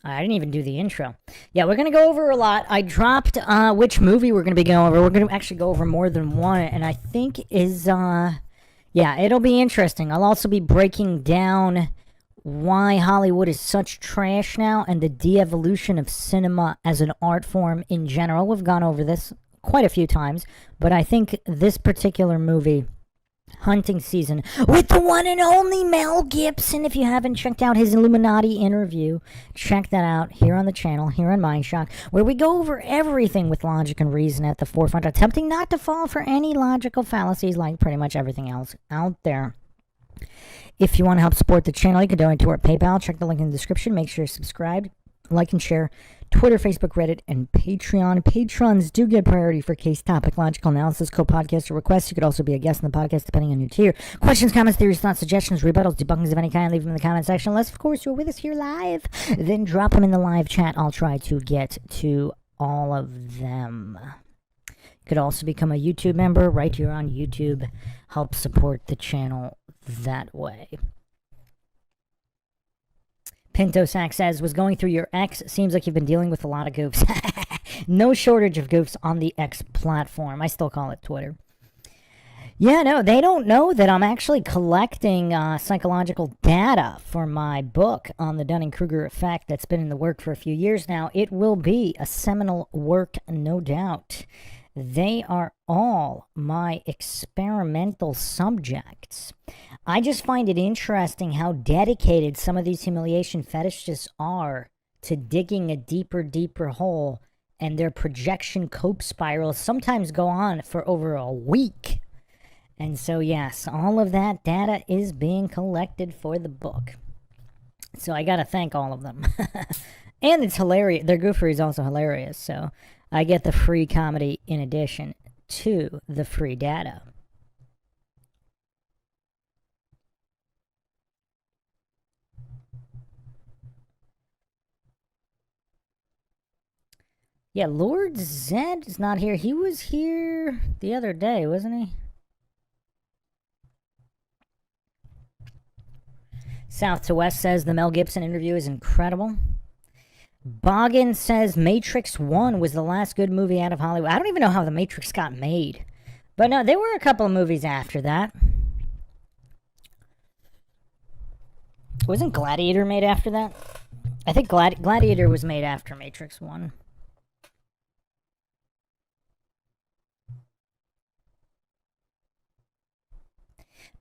I didn't even do the intro. Yeah, we're going to go over a lot. I dropped which movie we're going to be going over. We're going to actually go over more than one, and I think yeah, it'll be interesting. I'll also be breaking down why Hollywood is such trash now and the de-evolution of cinema as an art form in general. We've gone over this quite a few times, but I think this particular movie, Hunting Season, with the one and only Mel Gibson. If you haven't checked out his Illuminati interview, check that out here on the channel, here on MINDSHOCK, where we go over everything with logic and reason at the forefront, attempting not to fall for any logical fallacies like pretty much everything else out there. If you want to help support the channel, you can donate to our PayPal. Check the link in the description. Make sure you're subscribed, like and share. Twitter, Facebook, Reddit, and Patreon. Patrons do get priority for case topic, logical analysis, co-podcast, or requests. You could also be a guest in the podcast depending on your tier. Questions, comments, theories, thoughts, suggestions, rebuttals, debunkings of any kind, leave them in the comment section. Unless, of course, you're with us here live. Then drop them in the live chat. I'll try to get to all of them. You could also become a YouTube member right here on YouTube. Help support the channel that way. Pinto Sack says, was going through your X. Seems like you've been dealing with a lot of goofs. No shortage of goofs on the X platform. I still call it Twitter. Yeah, no, they don't know that I'm actually collecting psychological data for my book on the Dunning-Kruger effect that's been in the work for a few years now. It will be a seminal work, no doubt. They are all my experimental subjects. I just find it interesting how dedicated some of these humiliation fetishists are to digging a deeper hole, and their projection cope spirals sometimes go on for over a week. And so, yes, all of that data is being collected for the book. So I gotta thank all of them. And it's hilarious. Their goofery is also hilarious, so I get the free comedy in addition to the free data. Yeah, Lord Zed is not here. He was here the other day, wasn't he? South to West says the Mel Gibson interview is incredible. Boggin says Matrix 1 was the last good movie out of Hollywood. I don't even know how The Matrix got made. But no, there were a couple of movies after that. Wasn't Gladiator made after that? I think Gladiator was made after Matrix 1.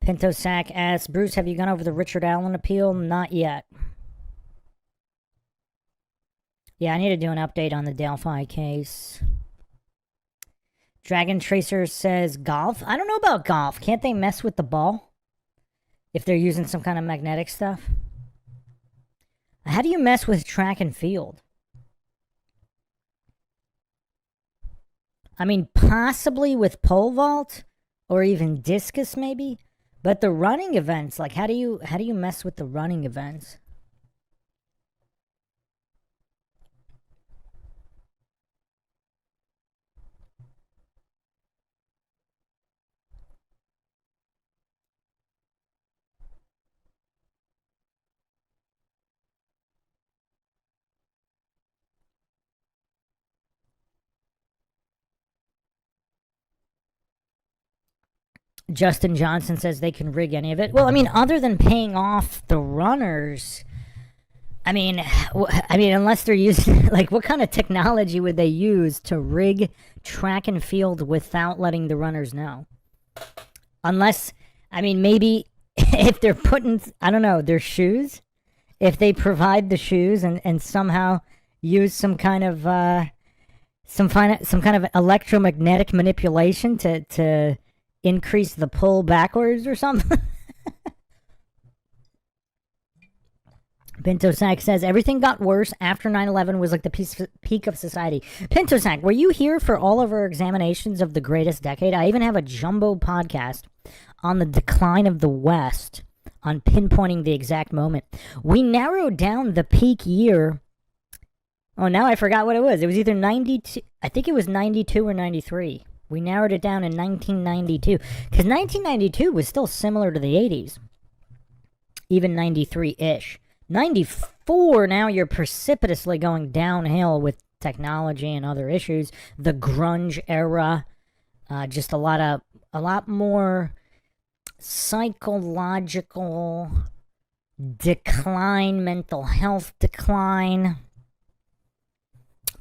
Pinto Sack asks, Bruce, have you gone over the Richard Allen appeal? Not yet. Yeah, I need to do an update on the Delphi case. Dragon Tracer says golf. I don't know about golf. Can't they mess with the ball if they're using some kind of magnetic stuff? How do you mess with track and field? I mean, possibly with pole vault or even discus maybe, but the running events, like how do you mess with the running events? Justin Johnson says they can rig any of it. Well, I mean, other than paying off the runners, I mean, unless they're using, like, what kind of technology would they use to rig track and field without letting the runners know? Unless, I mean, maybe if they're putting, I don't know, their shoes, if they provide the shoes and somehow use some kind of electromagnetic manipulation to increase the pull backwards or something. Pinto Sack says, everything got worse after 9/11 was like the peak of society. Pinto Sack, were you here for all of our examinations of the greatest decade? I even have a jumbo podcast on the decline of the West, on pinpointing the exact moment. We narrowed down the peak year. Oh, now I forgot what it was. It was either 92, I think it was 92 or 93. We narrowed it down in 1992, because 1992 was still similar to the 80s, even 93-ish. 94, now you're precipitously going downhill with technology and other issues. The grunge era, just a lot more psychological decline, mental health decline,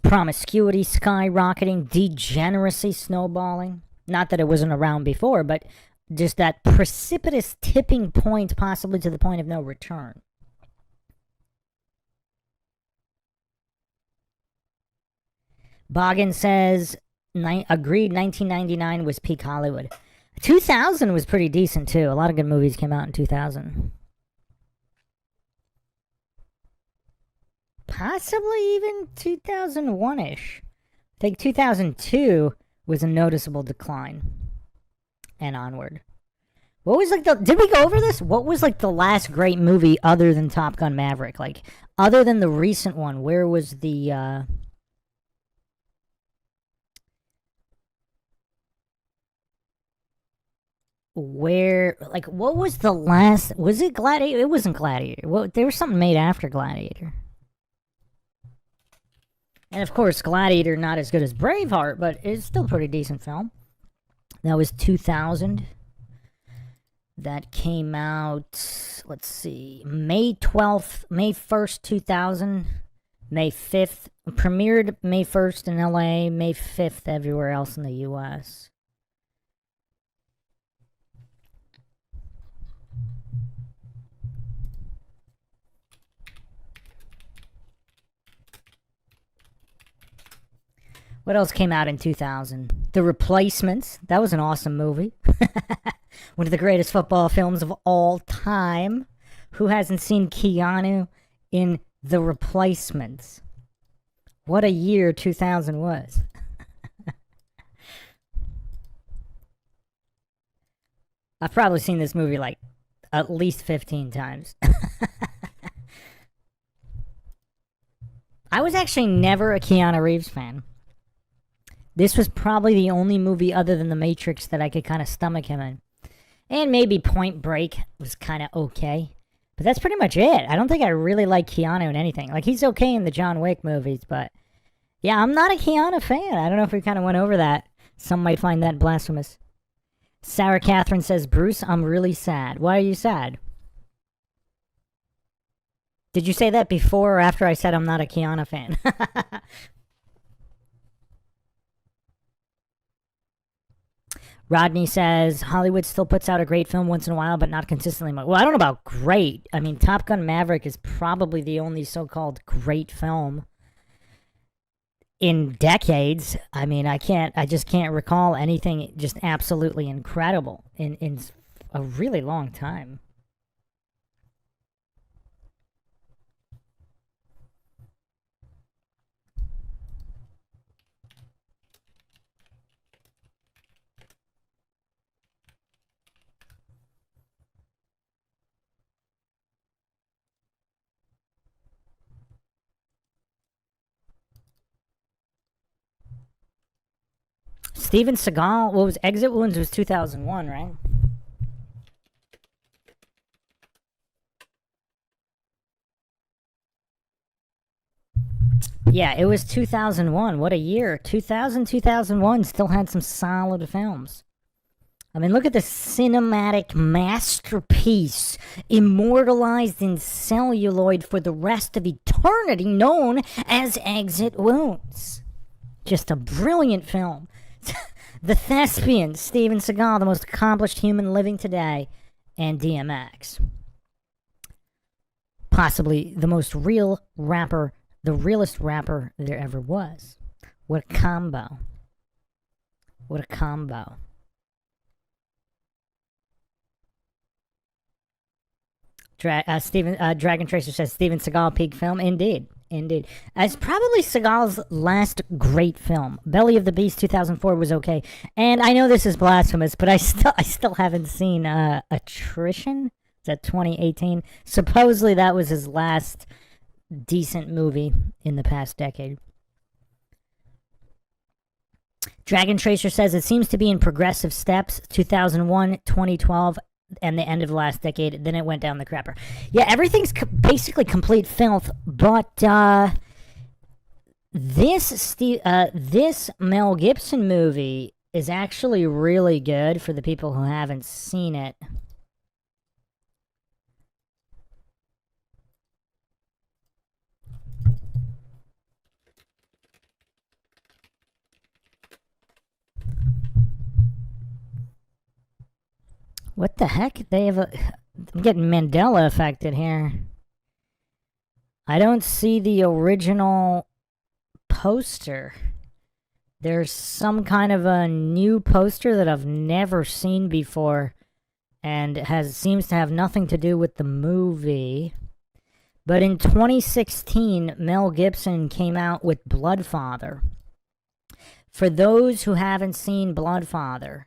promiscuity skyrocketing, degeneracy snowballing. Not that it wasn't around before, but just that precipitous tipping point, possibly to the point of no return. Boggin says, agreed, 1999 was peak Hollywood. 2000 was pretty decent, too. A lot of good movies came out in 2000. Possibly even 2001-ish. I think 2002 was a noticeable decline. And onward. What was did we go over this? What was the last great movie other than Top Gun Maverick? Other than the recent one, where was the, what was the last, was it Gladiator? It wasn't Gladiator. Well, there was something made after Gladiator. And of course, Gladiator not as good as Braveheart, but it's still a pretty decent film. That was 2000. That came out, let's see, May 12th, May 1st, 2000, May 5th. Premiered May 1st in LA, May 5th everywhere else in the US. What else came out in 2000? The Replacements. That was an awesome movie. One of the greatest football films of all time. Who hasn't seen Keanu in The Replacements? What a year 2000 was. I've probably seen this movie at least 15 times. I was actually never a Keanu Reeves fan. This was probably the only movie other than The Matrix that I could kind of stomach him in. And maybe Point Break was kind of okay. But that's pretty much it. I don't think I really like Keanu in anything. He's okay in the John Wick movies, but yeah, I'm not a Keanu fan. I don't know if we kind of went over that. Some might find that blasphemous. Sarah Catherine says, Bruce, I'm really sad. Why are you sad? Did you say that before or after I said I'm not a Keanu fan? Rodney says, Hollywood still puts out a great film once in a while, but not consistently. Well, I don't know about great. I mean, Top Gun Maverick is probably the only so-called great film in decades. I mean, I just can't recall anything just absolutely incredible in a really long time. Steven Seagal, what was Exit Wounds was 2001, right? Yeah, it was 2001. What a year. 2001 still had some solid films. I mean, look at the cinematic masterpiece immortalized in celluloid for the rest of eternity known as Exit Wounds. Just a brilliant film. The Thespian, Steven Seagal, the most accomplished human living today, and DMX. Possibly the most real rapper, the realest rapper there ever was. What a combo. What a combo. Dragon Tracer says Steven Seagal peak film. Indeed. It's probably Seagal's last great film. Belly of the Beast 2004 was okay. And I know this is blasphemous, but I still haven't seen Attrition. Is that 2018? Supposedly that was his last decent movie in the past decade. Dragon Tracer says it seems to be in progressive steps. 2001, 2012, and the end of the last decade. Then it went down the crapper. Yeah, everything's basically complete filth. But this Mel Gibson movie is actually really good for the people who haven't seen it. What the heck? They have I'm getting Mandela affected here. I don't see the original poster. There's some kind of a new poster that I've never seen before and seems to have nothing to do with the movie. But in 2016, Mel Gibson came out with Bloodfather. For those who haven't seen Bloodfather,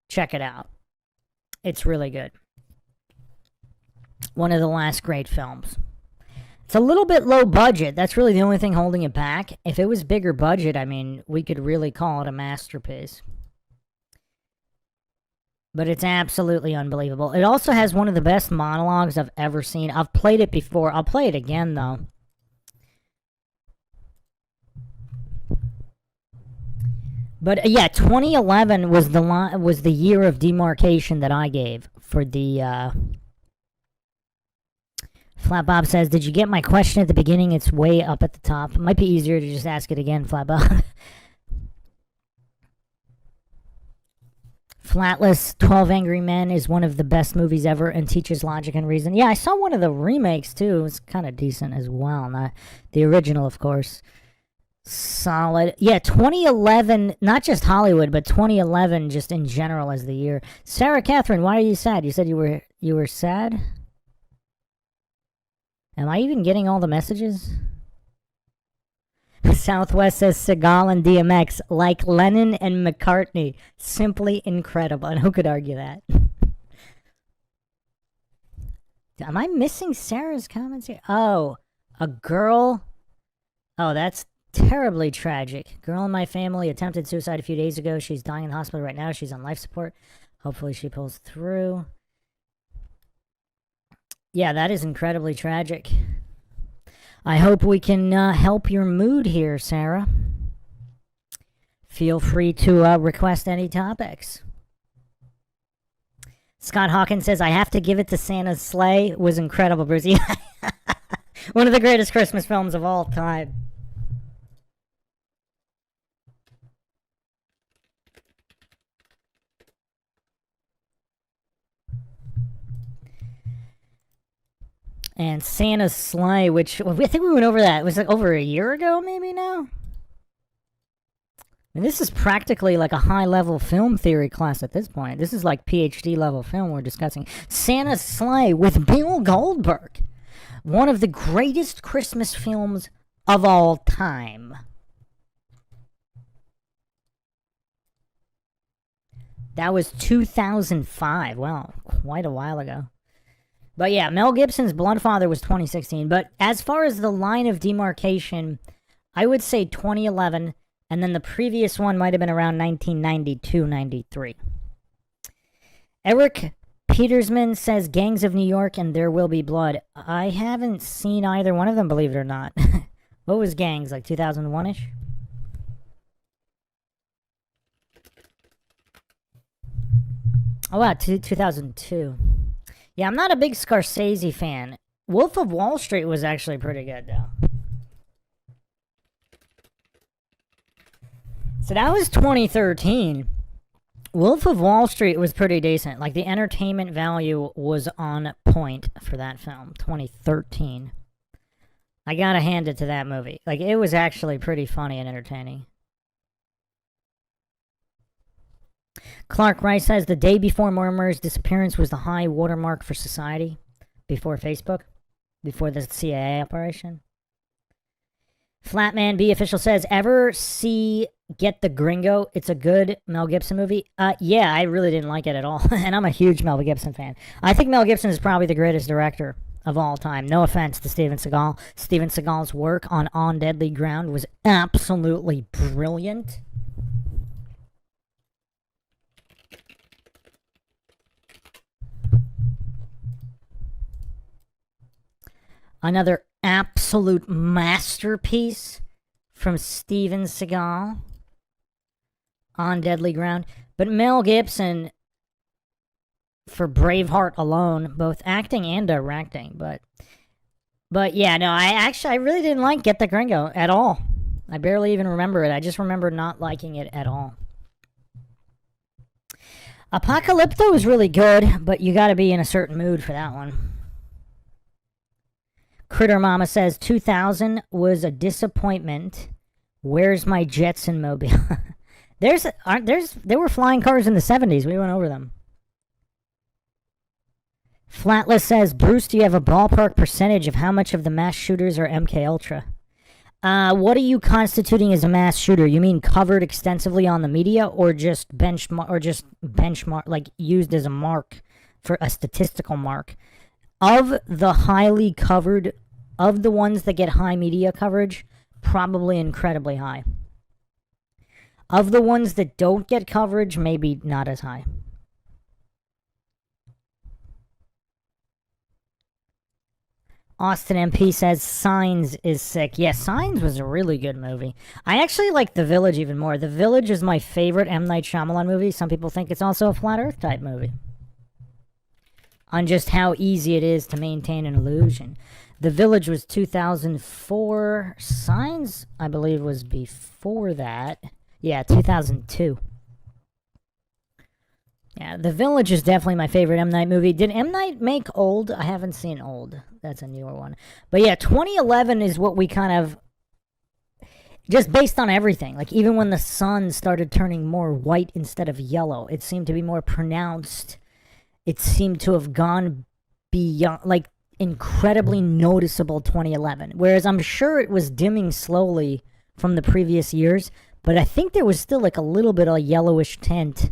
check it out. It's really good. One of the last great films. It's a little bit low budget. That's really the only thing holding it back. If it was bigger budget, I mean, we could really call it a masterpiece. But it's absolutely unbelievable. It also has one of the best monologues I've ever seen. I've played it before. I'll play it again, though. But yeah, 2011 was the year of demarcation that I gave for the. Flat Bob says, "Did you get my question at the beginning? It's way up at the top. It might be easier to just ask it again, Flat Bob." Flatless 12 Angry Men is one of the best movies ever and teaches logic and reason. Yeah, I saw one of the remakes too. It was kind of decent as well. Not the original, of course. Solid. Yeah, 2011, not just Hollywood, but 2011 just in general as the year. Sarah Catherine, why are you sad? You said you were sad? Am I even getting all the messages? Southwest says Seagal and DMX, like Lennon and McCartney. Simply incredible. And who could argue that? Am I missing Sarah's comments here? Oh, a girl. Oh, that's terribly tragic. Girl in my family attempted suicide a few days ago. She's dying in the hospital right now. She's on life support. Hopefully she pulls through. Yeah, that is incredibly tragic. I hope we can help your mood here, Sarah. Feel free to request any topics. Scott Hawkins says, I have to give it to Santa's Sleigh. It was incredible, Brucey. One of the greatest Christmas films of all time. And Santa's Sleigh, which I think we went over that. It was like over a year ago, maybe now? And this is practically like a high-level film theory class at this point. This is like PhD-level film we're discussing. Santa's Sleigh with Bill Goldberg. One of the greatest Christmas films of all time. That was 2005. Well, quite a while ago. But yeah, Mel Gibson's Bloodfather was 2016. But as far as the line of demarcation, I would say 2011, and then the previous one might have been around 1992, 93. Eric Petersman says Gangs of New York and There Will Be Blood. I haven't seen either one of them, believe it or not. What was Gangs, like 2001-ish? Oh, wow, 2002. Yeah, I'm not a big Scorsese fan. Wolf of Wall Street was actually pretty good, though. So that was 2013. Wolf of Wall Street was pretty decent. Like, the entertainment value was on point for that film. 2013. I gotta hand it to that movie. Like, it was actually pretty funny and entertaining. Clark Rice says the day before Murmur's disappearance was the high watermark for society. Before Facebook. Before the CIA operation. Flatman B official says, ever see Get the Gringo? It's a good Mel Gibson movie. Yeah, I really didn't like it at all. And I'm a huge Mel Gibson fan. I think Mel Gibson is probably the greatest director of all time. No offense to Steven Seagal. Steven Seagal's work on Deadly Ground was absolutely brilliant. Another absolute masterpiece from Steven Seagal, On Deadly Ground. But Mel Gibson, for Braveheart alone, both acting and directing. But yeah, no, I really didn't like Get the Gringo at all. I barely even remember it. I just remember not liking it at all. Apocalypto is really good, but you gotta be in a certain mood for that one. Critter Mama says 2000 was a disappointment. Where's my Jetson mobile? There were flying cars in the 70s. We went over them. Flatless says, Bruce, do you have a ballpark percentage of how much of the mass shooters are MK Ultra? What are you constituting as a mass shooter? You mean covered extensively on the media, or just benchmark, like used as a mark for a statistical mark? Of the highly covered, of the ones that get high media coverage, probably incredibly high. Of the ones that don't get coverage, maybe not as high. Austin MP says Signs is sick. Yeah, Signs was a really good movie. I actually like The Village even more. The Village is my favorite M. Night Shyamalan movie. Some people think it's also a Flat Earth type movie, on just how easy it is to maintain an illusion. The Village was 2004. Signs, I believe, was before that. Yeah, 2002. Yeah, The Village is definitely my favorite M. Night movie. Did M. Night make Old? I haven't seen Old. That's a newer one. But yeah, 2011 is what we kind of, just based on everything. Like, even when the sun started turning more white instead of yellow, it seemed to be more pronounced. It seemed to have gone beyond, like, incredibly noticeable 2011. Whereas I'm sure it was dimming slowly from the previous years, but I think there was still like a little bit of a yellowish tint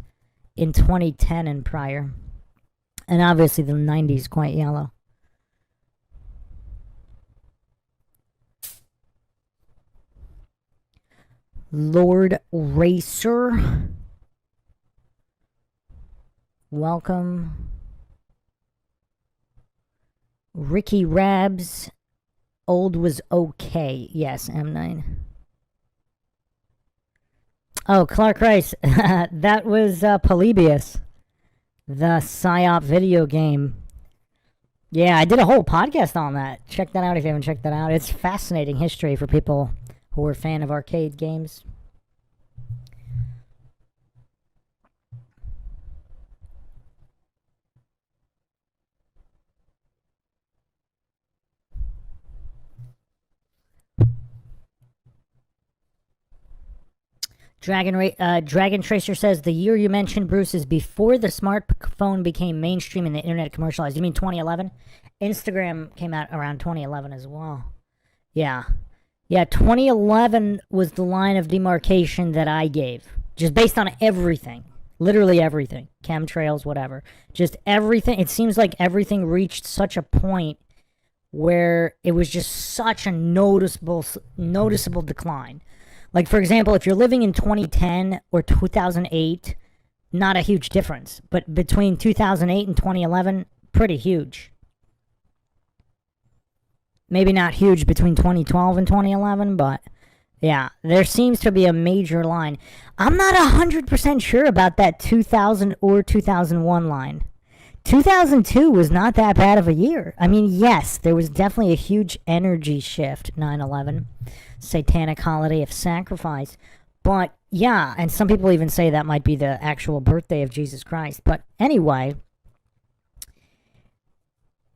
in 2010 and prior. And obviously the 90s quite yellow. Lord Racer, welcome. Ricky Rabs, Old was okay. Yes, M9. Oh, Clark Rice. That was Polybius, the PSYOP video game. Yeah, I did a whole podcast on that. Check that out if you haven't checked that out. It's fascinating history for people who are a fan of arcade games. Dragon Tracer says the year you mentioned, Bruce, is before the smartphone became mainstream and the internet commercialized. You mean 2011? Instagram came out around 2011 as well. Yeah. Yeah, 2011 was the line of demarcation that I gave. Just based on everything. Literally everything. Chemtrails, whatever. Just everything. It seems like everything reached such a point where it was just such a noticeable decline. Like, for example, if you're living in 2010 or 2008, not a huge difference. But between 2008 and 2011, pretty huge. Maybe not huge between 2012 and 2011, but yeah, there seems to be a major line. I'm not 100% sure about that 2000 or 2001 line. 2002 was not that bad of a year. I mean, yes, there was definitely a huge energy shift, 9/11. Satanic holiday of sacrifice. But yeah, and some people even say that might be the actual birthday of Jesus Christ. But anyway,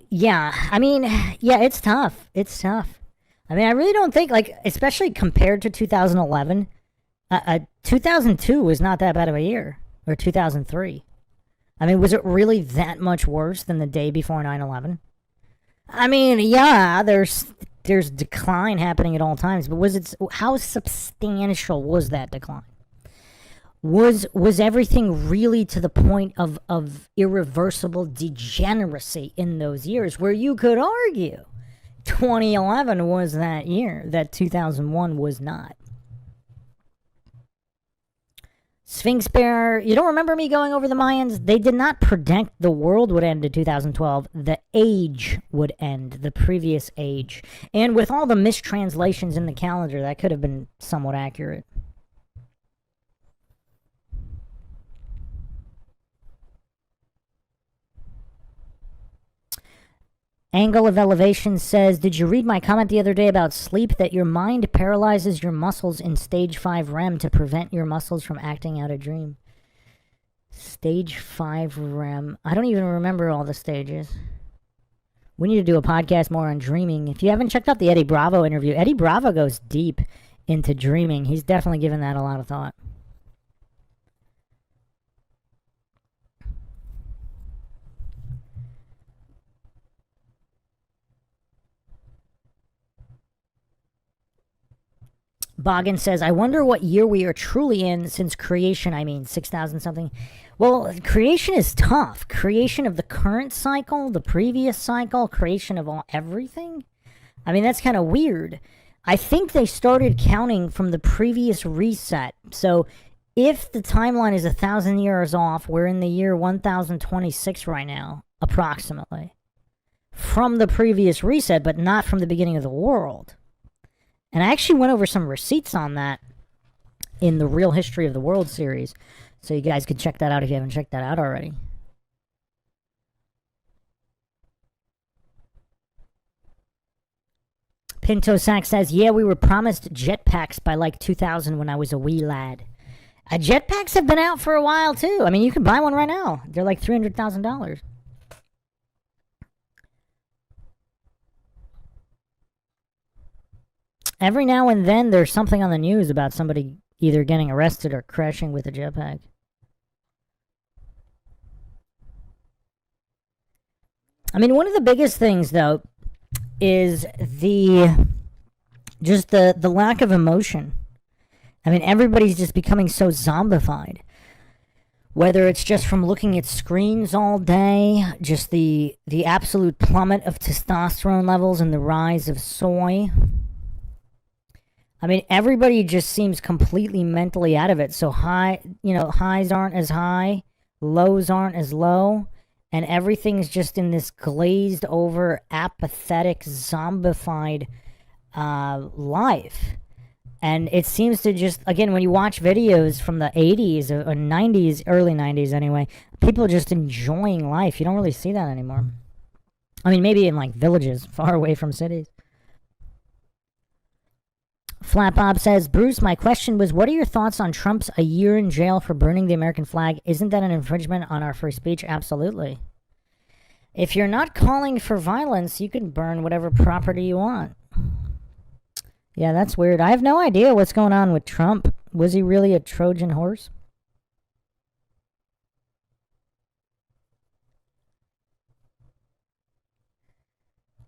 yeah, I mean, yeah, it's tough. It's tough. I mean, I really don't think, like, especially compared to 2011, 2002 was not that bad of a year. Or 2003. I mean, was it really that much worse than the day before 9/11? I mean, yeah, there's decline happening at all times, but how substantial was that decline? Was everything really to the point of irreversible degeneracy in those years, where you could argue 2011 was that year that 2001 was not? Sphinx Bear, you don't remember me going over the Mayans? They did not predict the world would end in 2012. The age would end, the previous age. And with all the mistranslations in the calendar, that could have been somewhat accurate. Angle of Elevation says, did you read my comment the other day about sleep, that your mind paralyzes your muscles in stage 5 REM to prevent your muscles from acting out a dream? Stage 5 REM. I don't even remember all the stages. We need to do a podcast more on dreaming. If you haven't checked out the Eddie Bravo interview, Eddie Bravo goes deep into dreaming. He's definitely given that a lot of thought. Boggin says, I wonder what year we are truly in since creation, 6,000 something. Well, creation is tough. Creation of the current cycle, the previous cycle, creation of everything. That's kind of weird. I think they started counting from the previous reset. So if the timeline is 1,000 years off, we're in the year 1026 right now, approximately. From the previous reset, but not from the beginning of the world. And I actually went over some receipts on that in the Real History of the World series. So you guys could check that out if you haven't checked that out already. Pinto Sack says, yeah, we were promised jetpacks by like 2000 when I was a wee lad. Jetpacks have been out for a while too. You can buy one right now. They're like $300,000. Every now and then there's something on the news about somebody either getting arrested or crashing with a jetpack. One of the biggest things, though, is the lack of emotion. Everybody's just becoming so zombified. Whether it's just from looking at screens all day, just the absolute plummet of testosterone levels and the rise of soy. Everybody just seems completely mentally out of it. So highs aren't as high, lows aren't as low, and everything's just in this glazed over, apathetic, zombified life. And it seems to just, again, when you watch videos from the 80s or 90s, early 90s anyway, people just enjoying life. You don't really see that anymore. Maybe in like villages far away from cities. Flat Bob says, Bruce, my question was, what are your thoughts on Trump's a year in jail for burning the American flag? Isn't that an infringement on our free speech? Absolutely. If you're not calling for violence, you can burn whatever property you want. Yeah, that's weird. I have no idea what's going on with Trump. Was he really a Trojan horse?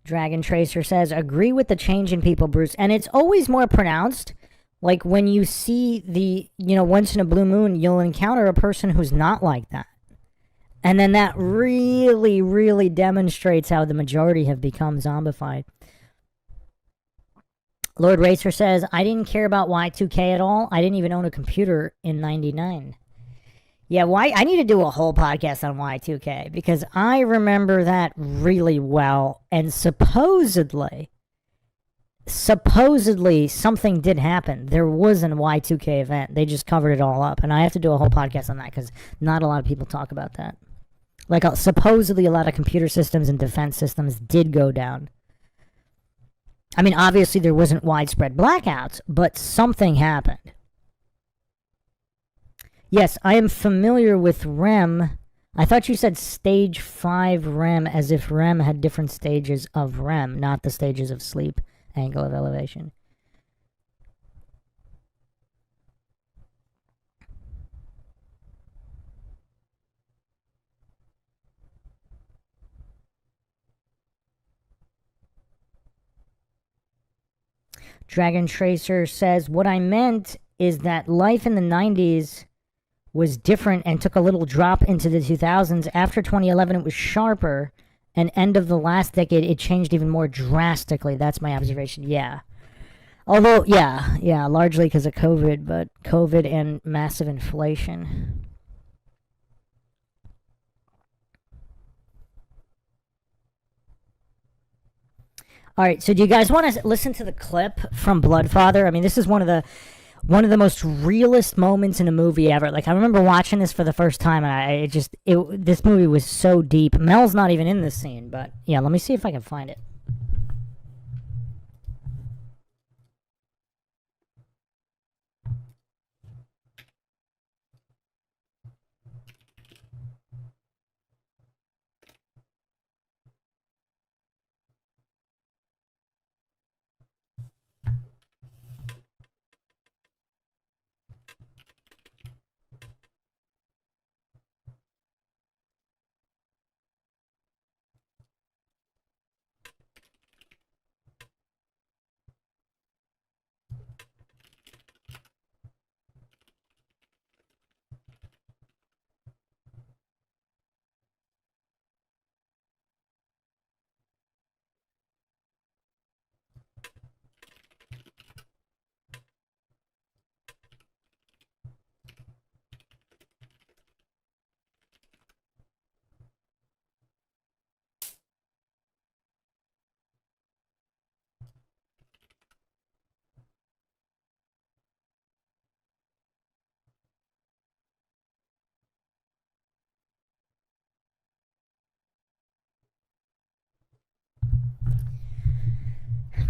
Dragon Tracer says, agree with the change in people, Bruce. And it's always more pronounced. Like when you see once in a blue moon, you'll encounter a person who's not like that. And then that really, really demonstrates how the majority have become zombified. Lord Racer says, I didn't care about Y2K at all. I didn't even own a computer in 99. Yeah, I need to do a whole podcast on Y2K because I remember that really well. And supposedly something did happen. There was an Y2K event. They just covered it all up. And I have to do a whole podcast on that because not a lot of people talk about that. Like, supposedly a lot of computer systems and defense systems did go down. Obviously there wasn't widespread blackouts, but something happened. Yes, I am familiar with REM. I thought you said stage 5 REM as if REM had different stages of REM, not the stages of sleep, angle of elevation. Dragon Tracer says, what I meant is that life in the 90s was different and took a little drop into the 2000s. After 2011, it was sharper, and end of the last decade, it changed even more drastically. That's my observation. Yeah. Although, yeah, largely because of COVID, but COVID and massive inflation. All right, so do you guys want to listen to the clip from Bloodfather? I mean, this is one of the most realist moments in a movie ever. Like, I remember watching this for the first time, and this movie was so deep. Mel's not even in this scene, but yeah, let me see if I can find it.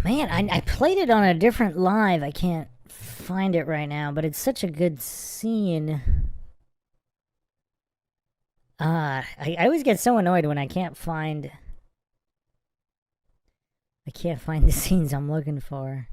Man, I played it on a different live. I can't find it right now, but it's such a good scene. I always get so annoyed when I can't find the scenes I'm looking for.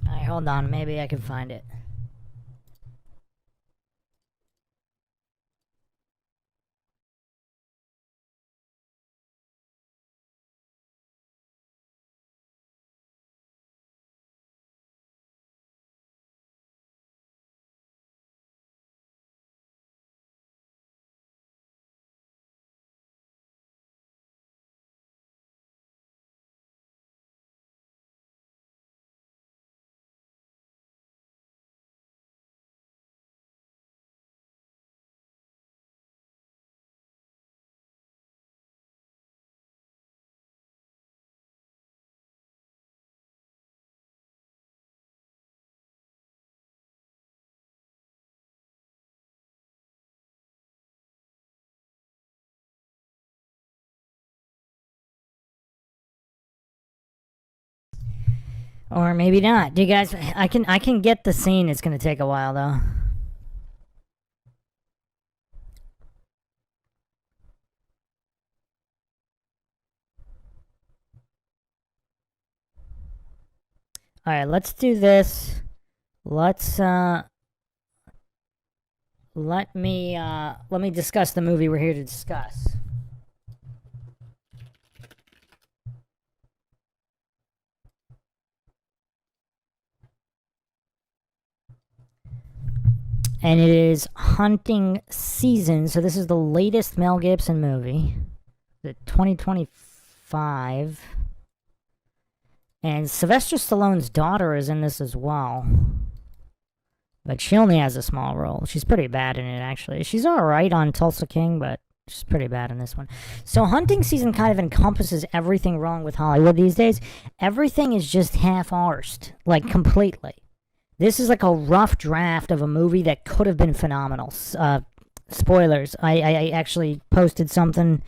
All right, hold on. Maybe I can find it. Or maybe not. Do you guys? I can get the scene. It's gonna take a while though. All right, let's do this. Let's let me discuss the movie we're here to discuss. And it is Hunting Season. So this is the latest Mel Gibson movie, the 2025. And Sylvester Stallone's daughter is in this as well. But she only has a small role. She's pretty bad in it, actually. She's alright on Tulsa King, but which is pretty bad in this one. So hunting season kind of encompasses everything wrong with Hollywood these days. Everything is just half-arsed, like completely. This is like a rough draft of a movie that could have been phenomenal. Spoilers. I actually posted something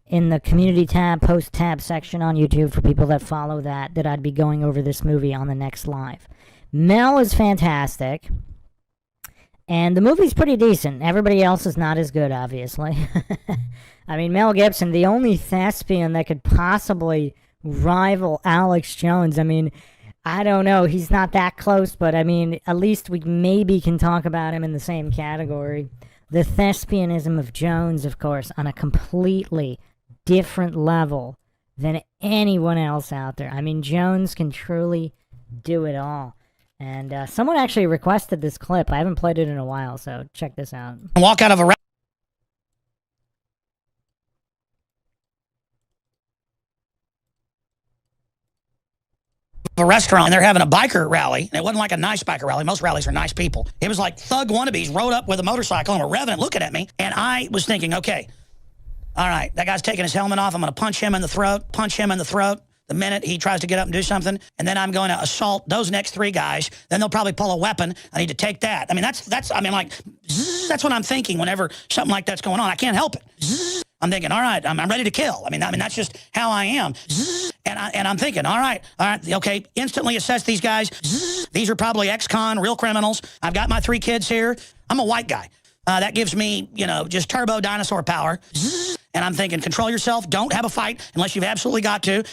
in the community tab, post tab section on YouTube for people that follow that I'd be going over this movie on the next live. Mel is fantastic. And the movie's pretty decent. Everybody else is not as good, obviously. I mean, Mel Gibson, the only thespian that could possibly rival Alex Jones. I mean, I don't know. He's not that close, but I mean, at least we maybe can talk about him in the same category. The thespianism of Jones, of course, on a completely different level than anyone else out there. I mean, Jones can truly do it all. And someone actually requested this clip. I haven't played it in a while, so check this out. Walk out of a restaurant and they're having a biker rally, and it wasn't like a nice biker rally. Most rallies are nice people. It was like thug wannabes rode up with a motorcycle and were revving it, looking at me, and I was thinking, okay, all right, that guy's taking his helmet off. I'm going to punch him in the throat the minute he tries to get up and do something, and then I'm going to assault those next three guys. Then they'll probably pull a weapon. I need to take that. I mean, that's what I'm thinking whenever something like that's going on. I can't help it. I'm thinking, all right, I'm ready to kill. I mean, that's just how I am. And I'm thinking, all right, okay, instantly assess these guys. These are probably ex-con, real criminals. I've got my 3 kids here. I'm a white guy. That gives me, just turbo dinosaur power. And I'm thinking, control yourself. Don't have a fight unless you've absolutely got to.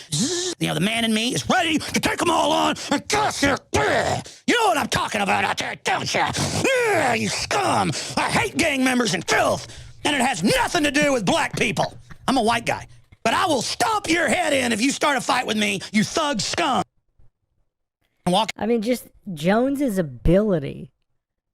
The man in me is ready to take them all on. And gosh, you know what I'm talking about out there, don't you? Yeah, you scum. I hate gang members and filth. And it has nothing to do with black people. I'm a white guy. But I will stomp your head in if you start a fight with me, you thug scum. I mean, just Jones's ability.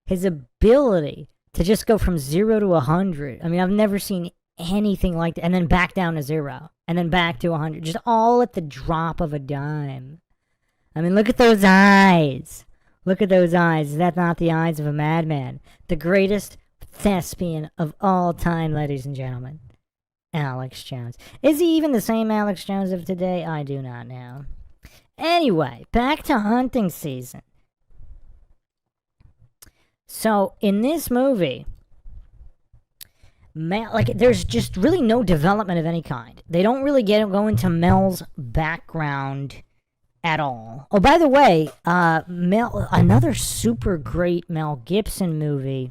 His ability to just go from 0 to 100. I mean, I've never seen anything like that. And then back down to 0. And then back to 100. Just all at the drop of a dime. I mean, look at those eyes. Look at those eyes. Is that not the eyes of a madman? The greatest thespian of all time, ladies and gentlemen. Alex Jones. Is he even the same Alex Jones of today? I do not know. Anyway, back to hunting season. So, in this movie, there's just really no development of any kind. They don't really go into Mel's background at all. Oh, by the way, another super great Mel Gibson movie.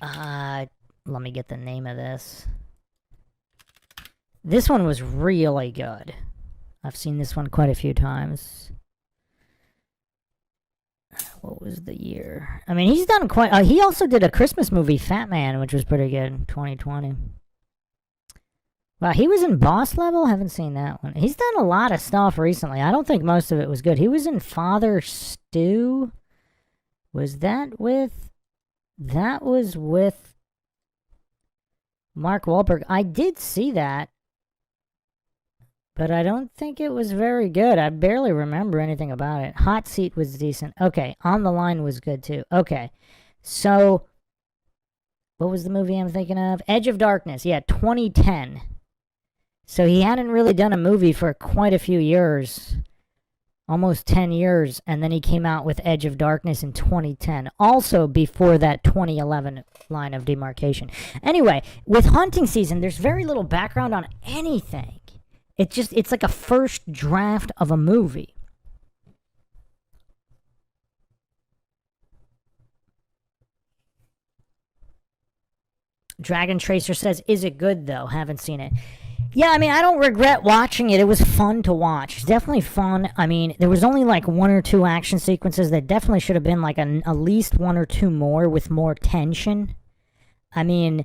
Let me get the name of this. This one was really good. I've seen this one quite a few times. What was the year? I mean, he's done quite... he also did a Christmas movie, Fat Man, which was pretty good, 2020. Wow, he was in Boss Level? Haven't seen that one. He's done a lot of stuff recently. I don't think most of it was good. He was in Father Stew. Was that with... That was with Mark Wahlberg. I did see that, but I don't think it was very good. I barely remember anything about it. Hot Seat was decent. Okay, On the Line was good too. Okay, so what was the movie I'm thinking of? Edge of Darkness. Yeah, 2010. So he hadn't really done a movie for quite a few years. Almost 10 years, and then he came out with Edge of Darkness in 2010. Also before that 2011 line of demarcation. Anyway, with hunting season, there's very little background on anything. It's like a first draft of a movie. Dragon Tracer says, is it good though? Haven't seen it. Yeah, I mean, I don't regret watching it. It was fun to watch. It's definitely fun. I mean, there was only like 1 or 2 action sequences. There definitely should have been like at least 1 or 2 more with more tension. I mean,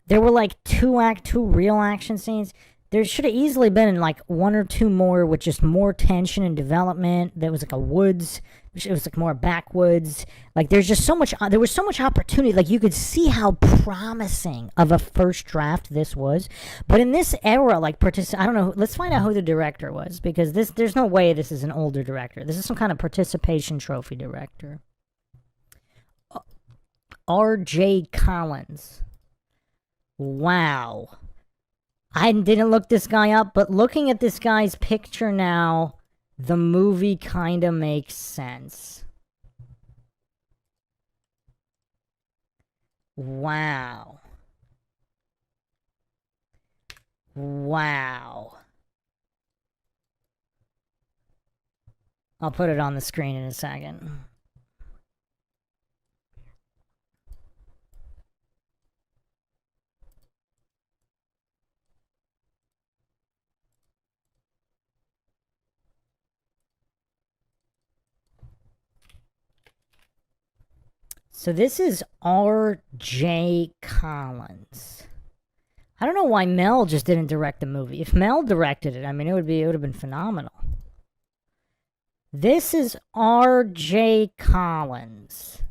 there were like 2 real action scenes. There should have easily been like 1 or 2 more with just more tension and development. There was like a woods. It was like more backwoods. Like there was so much opportunity. Like you could see how promising of a first draft this was. But in this era, like I don't know. Let's find out who the director was, because there's no way this is an older director. This is some kind of participation trophy director. R.J. Collins. Wow. I didn't look this guy up, but looking at this guy's picture now, the movie kind of makes sense. Wow. Wow. I'll put it on the screen in a second. So this is R.J. Collins. I don't know why Mel just didn't direct the movie. If Mel directed it, I mean, it would have been phenomenal. This is R.J. Collins.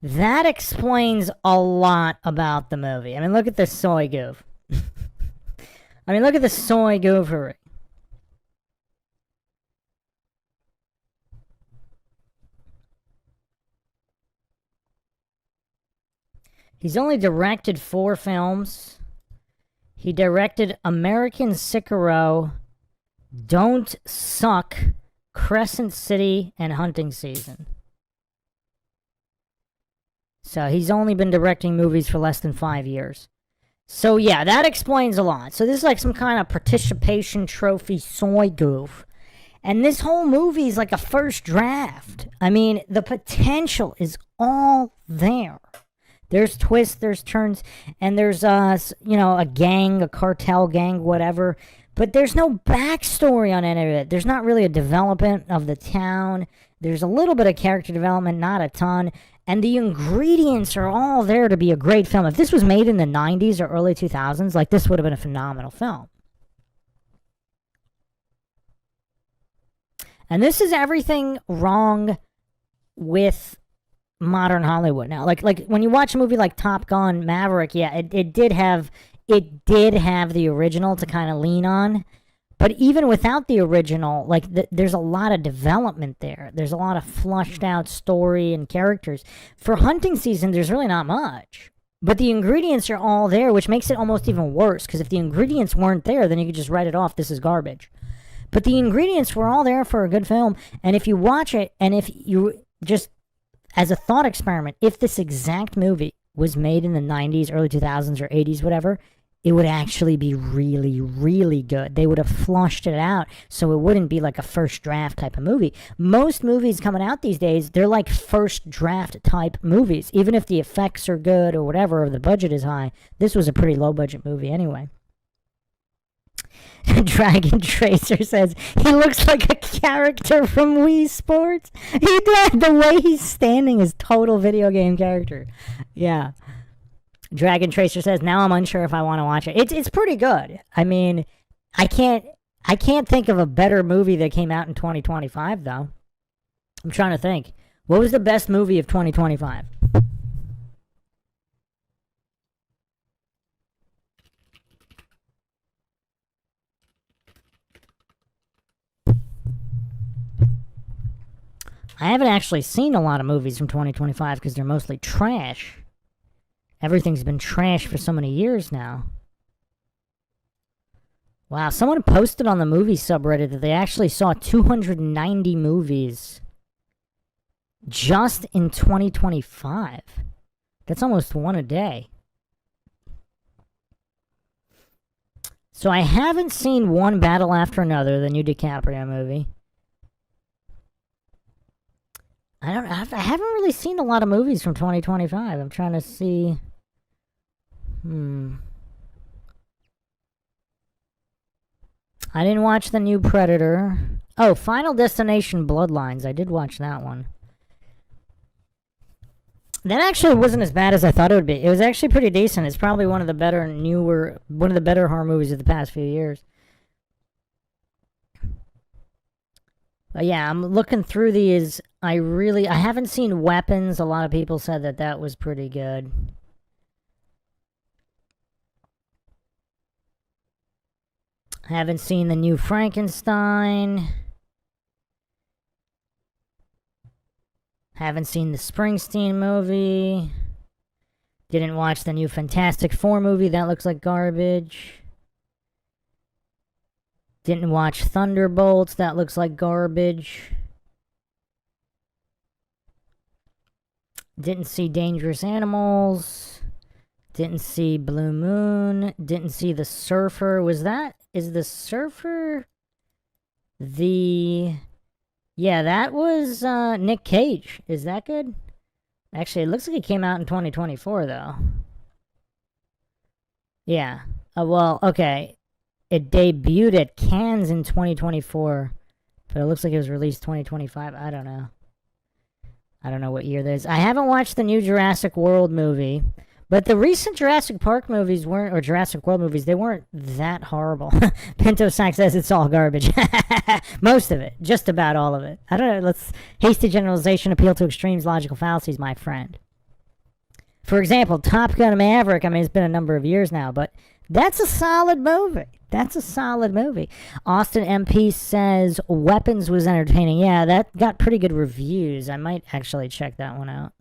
That explains a lot about the movie. I mean, look at this soy goof. I mean, look at the soy goofery. He's only directed 4 films. He directed American Sicko, Don't Suck, Crescent City, and Hunting Season. So he's only been directing movies for less than 5 years. So yeah, that explains a lot. So this is like some kind of participation trophy soy goof. And this whole movie is like a first draft. I mean, the potential is all there. There's twists, there's turns, and there's, a gang, a cartel gang, whatever. But there's no backstory on any of it. There's not really a development of the town. There's a little bit of character development, not a ton. And the ingredients are all there to be a great film. If this was made in the 90s or early 2000s, like, this would have been a phenomenal film. And this is everything wrong with modern Hollywood now. Like when you watch a movie like Top Gun Maverick, yeah, it did have the original to kind of lean on, but even without the original, like there's a lot of development there. There's a lot of flushed out story and characters. For Hunting Season, there's really not much, but the ingredients are all there, which makes it almost even worse, because if the ingredients weren't there, then you could just write it off, this is garbage. But the ingredients were all there for a good film, and if you watch it, and if you just, as a thought experiment, if this exact movie was made in the 90s, early 2000s, or 80s, whatever, it would actually be really, really good. They would have flushed it out so it wouldn't be like a first draft type of movie. Most movies coming out these days, they're like first draft type movies. Even if the effects are good or whatever, or the budget is high, this was a pretty low budget movie anyway. Dragon Tracer says he looks like a character from Wii Sports. The way he's standing is total video game character. Yeah. Dragon Tracer says, now I'm unsure if I want to watch it. It's pretty good. I mean, I can't think of a better movie that came out in 2025 though. I'm trying to think. What was the best movie of 2025? I haven't actually seen a lot of movies from 2025 because they're mostly trash. Everything's been trash for so many years now. Wow, someone posted on the movie subreddit that they actually saw 290 movies just in 2025. That's almost one a day. So I haven't seen One Battle After Another, the new DiCaprio movie. I haven't really seen a lot of movies from 2025. I'm trying to see. I didn't watch the new Predator. Oh, Final Destination Bloodlines. I did watch that one. That actually wasn't as bad as I thought it would be. It was actually pretty decent. It's probably one of the better horror movies of the past few years. But yeah, I'm looking through these. I haven't seen Weapons. A lot of people said that was pretty good. I haven't seen the new Frankenstein. Haven't seen the Springsteen movie. Didn't watch the new Fantastic Four movie. That looks like garbage. Didn't watch Thunderbolts. That looks like garbage. Didn't see Dangerous Animals. Didn't see Blue Moon. Didn't see The Surfer. Is The Surfer the... Yeah, that was Nick Cage. Is that good? Actually, it looks like it came out in 2024, though. Yeah. Well, okay. It debuted at Cannes in 2024, but it looks like it was released 2025. I don't know. I don't know what year that is. I haven't watched the new Jurassic World movie, but the recent Jurassic Park movies weren't, or Jurassic World movies, they weren't that horrible. Pinto Sack says it's all garbage. Most of it. Just about all of it. I don't know. Hasty generalization, appeal to extremes, logical fallacies, my friend. For example, Top Gun Maverick, I mean, it's been a number of years now, but that's a solid movie. That's a solid movie. Austin MP says Weapons was entertaining. Yeah, that got pretty good reviews. I might actually check that one out.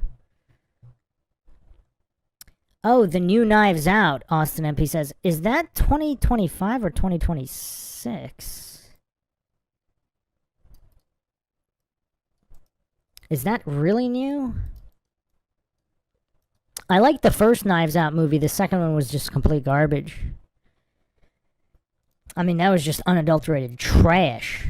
Oh, the new Knives Out, Austin MP says. Is that 2025 or 2026? Is that really new? I liked the first Knives Out movie. The second one was just complete garbage. I mean, that was just unadulterated trash.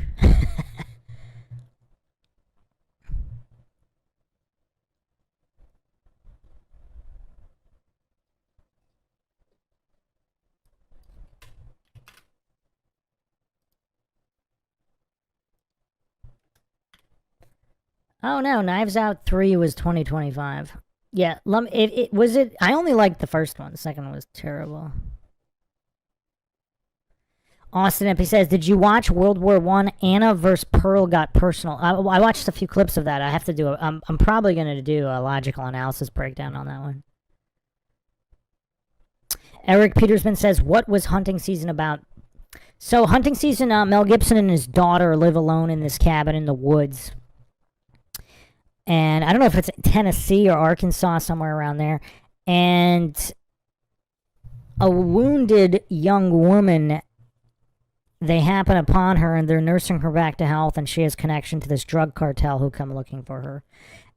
Oh no, Knives Out 3 was 2025. Yeah, I only liked the first one. The second one was terrible. Austin MP says, did you watch World War I? Anna vs. Pearl got personal. I watched a few clips of that. I have to do I'm probably going to do a logical analysis breakdown on that one. Eric Petersman says, what was hunting season about? So hunting season, Mel Gibson and his daughter live alone in this cabin in the woods. And I don't know if it's Tennessee or Arkansas, somewhere around there. And a wounded young woman, they happen upon her and they're nursing her back to health, and she has connection to this drug cartel who come looking for her.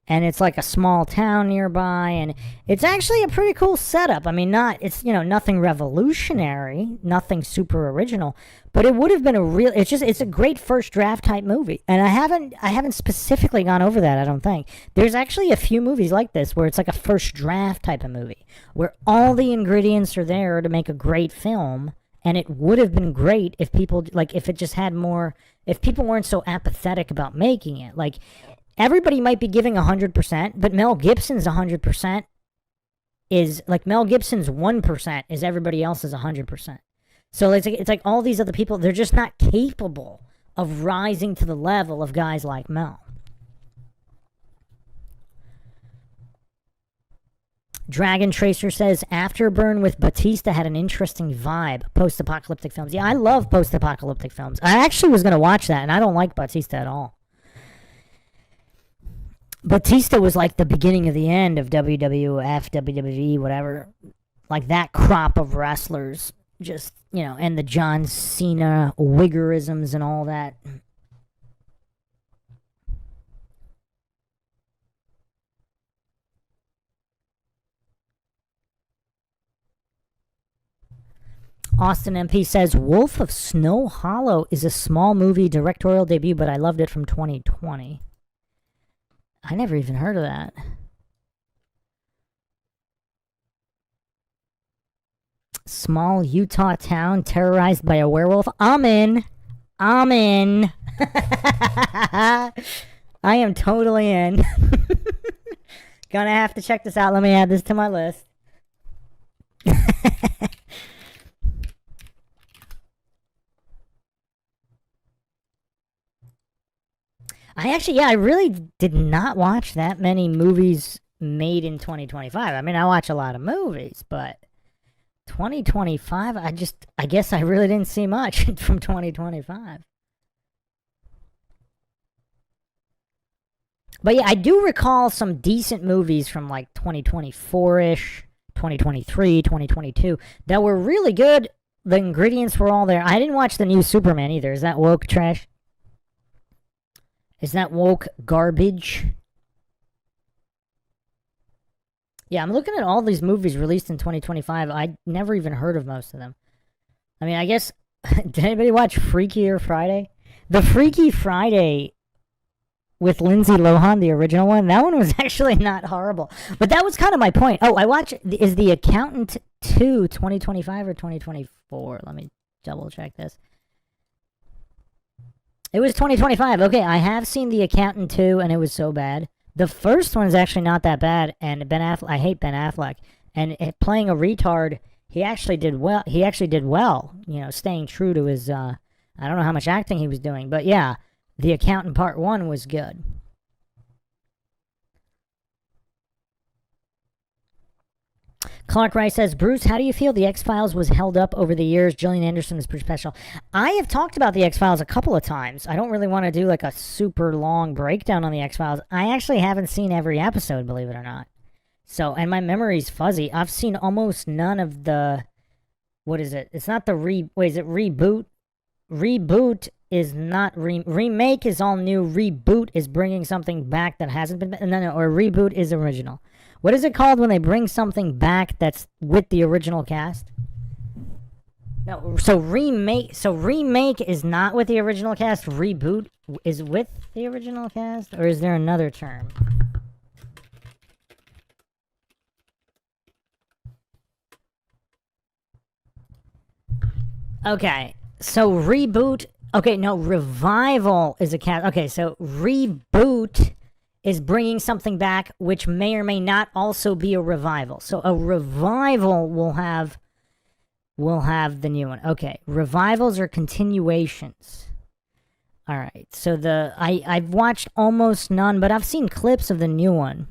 And it's like a small town nearby, and it's actually a pretty cool setup. I mean, it's nothing revolutionary, nothing super original, but it would have been it's a great first draft type movie. And I haven't specifically gone over that, I don't think. There's actually a few movies like this where it's like a first draft type of movie, where all the ingredients are there to make a great film. And it would have been great if people, if it just had more, if people weren't so apathetic about making it. Like, everybody might be giving 100%, but Mel Gibson's 100% is, Mel Gibson's 1% is everybody else's 100%. So it's like all these other people, they're just not capable of rising to the level of guys like Mel. Dragon Tracer says, Afterburn with Batista had an interesting vibe. Post-apocalyptic films. Yeah, I love post-apocalyptic films. I actually was going to watch that, and I don't like Batista at all. Batista was like the beginning of the end of WWF, WWE, whatever. Like that crop of wrestlers. Just, and the John Cena wiggerisms and all that. Austin MP says, Wolf of Snow Hollow is a small movie directorial debut, but I loved it from 2020. I never even heard of that. Small Utah town terrorized by a werewolf. I'm in. I am totally in. Gonna have to check this out. Let me add this to my list. I really did not watch that many movies made in 2025. I mean, I watch a lot of movies, but 2025, I guess I really didn't see much from 2025. But yeah, I do recall some decent movies from like 2024-ish, 2023, 2022 that were really good. The ingredients were all there. I didn't watch the new Superman either. Is that woke trash? Is that woke garbage? Yeah, I'm looking at all these movies released in 2025. I never even heard of most of them. I mean, I guess, did anybody watch Freakier Friday? The Freaky Friday with Lindsay Lohan, the original one, that one was actually not horrible. But that was kind of my point. Oh, I watched, is The Accountant 2 2025 or 2024? Let me double check this. It was 2025. Okay, I have seen The Accountant 2, and it was so bad. The first one is actually not that bad, and Ben Affleck, I hate Ben Affleck. And playing a retard, he actually did well. You know, staying true to his, I don't know how much acting he was doing, but yeah, The Accountant Part 1 was good. Clark Rice says, Bruce, how do you feel the X-Files was held up over the years? Gillian Anderson is pretty special. I have talked about the X-Files a couple of times. I don't really want to do like a super long breakdown on the X-Files. I actually haven't seen every episode, believe it or not. So, and my memory's fuzzy. I've seen almost none of the, what is it? It's not the is it reboot? Reboot is not, remake is all new. Reboot is bringing something back that hasn't been, no, or reboot is original. What is it called when they bring something back that's with the original cast? No, so remake is not with the original cast. Reboot is with the original cast, or is there another term? Okay, so reboot. Okay, no, revival is a cast. Okay, so reboot is bringing something back which may or may not also be a revival. So a revival will have the new one. Okay, revivals are continuations. All right, so I've watched almost none, but I've seen clips of the new one.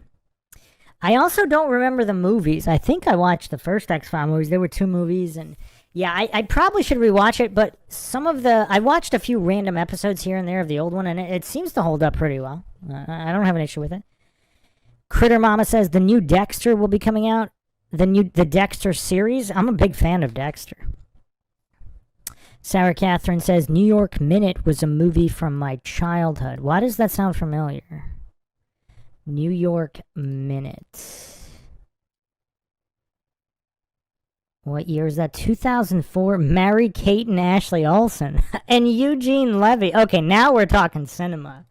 I also don't remember the movies. I think I watched the first X-Files movies. There were 2 movies, and yeah, I probably should rewatch it, but I watched a few random episodes here and there of the old one, and it seems to hold up pretty well. I don't have an issue with it. Critter Mama says the new Dexter will be coming out. The Dexter series. I'm a big fan of Dexter. Sarah Catherine says New York Minute was a movie from my childhood. Why does that sound familiar? New York Minute. What year is that? 2004. Mary Kate and Ashley Olsen. And Eugene Levy. Okay, now we're talking cinema.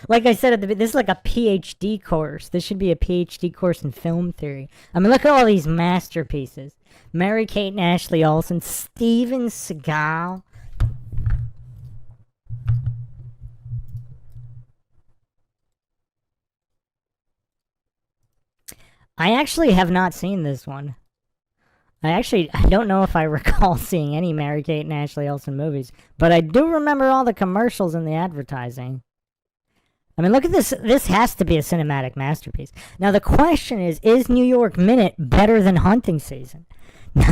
Like I said at the beginning, this is like a PhD course. This should be a PhD course in film theory. I mean, look at all these masterpieces. Mary Kate and Ashley Olsen. Steven Seagal. I actually have not seen this one. I don't know if I recall seeing any Mary Kate and Ashley Olsen movies, but I do remember all the commercials and the advertising. I mean, look at this. This has to be a cinematic masterpiece. Now, the question is New York Minute better than Hunting Season?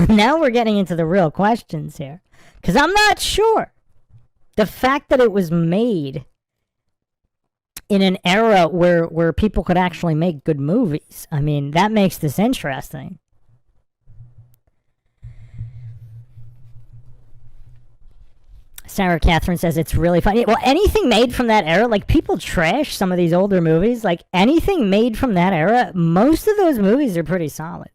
Now we're getting into the real questions here, because I'm not sure. The fact that it was made in an era where people could actually make good movies, I mean, that makes this interesting. Sarah Catherine says it's really funny. Well, anything made from that era, like people trash some of these older movies, like anything made from that era, most of those movies are pretty solid.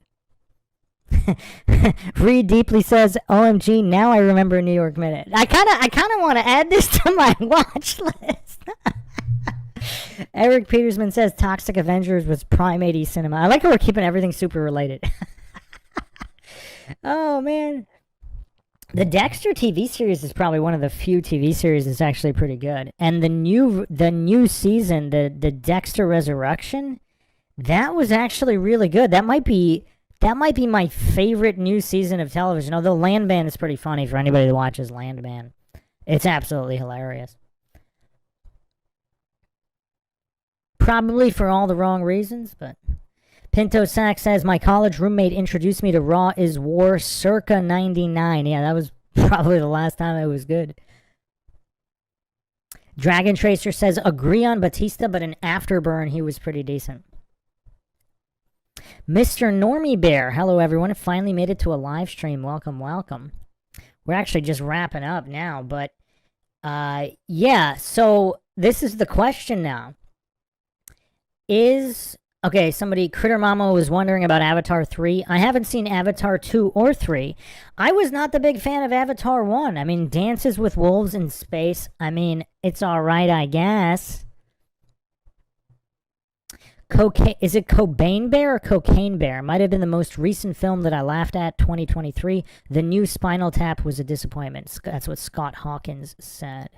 Reed Deeply says, OMG, now I remember New York Minute. I kind of want to add this to my watch list. Eric Petersman says Toxic Avengers was prime 80s cinema. I like how we're keeping everything super related. Oh, man. The Dexter TV series is probably one of the few TV series that's actually pretty good. And the new season, the Dexter Resurrection, that was actually really good. That might be my favorite new season of television. Although Landman is pretty funny for anybody that watches Landman. It's absolutely hilarious. Probably for all the wrong reasons, but Pinto Sack says, my college roommate introduced me to Raw is War circa 99. Yeah, that was probably the last time it was good. Dragon Tracer says, agree on Batista, but in Afterburn, he was pretty decent. Mr. Normie Bear, hello everyone. It finally made it to a live stream. Welcome, welcome. We're actually just wrapping up now, but yeah, so this is the question now. Somebody, Critter Mama was wondering about Avatar 3. I haven't seen Avatar 2 or 3. I was not the big fan of Avatar 1. I mean, Dances with Wolves in Space, I mean, it's alright, I guess. Is it Cobain Bear or Cocaine Bear? Might have been the most recent film that I laughed at, 2023. The new Spinal Tap was a disappointment. That's what Scott Hawkins said.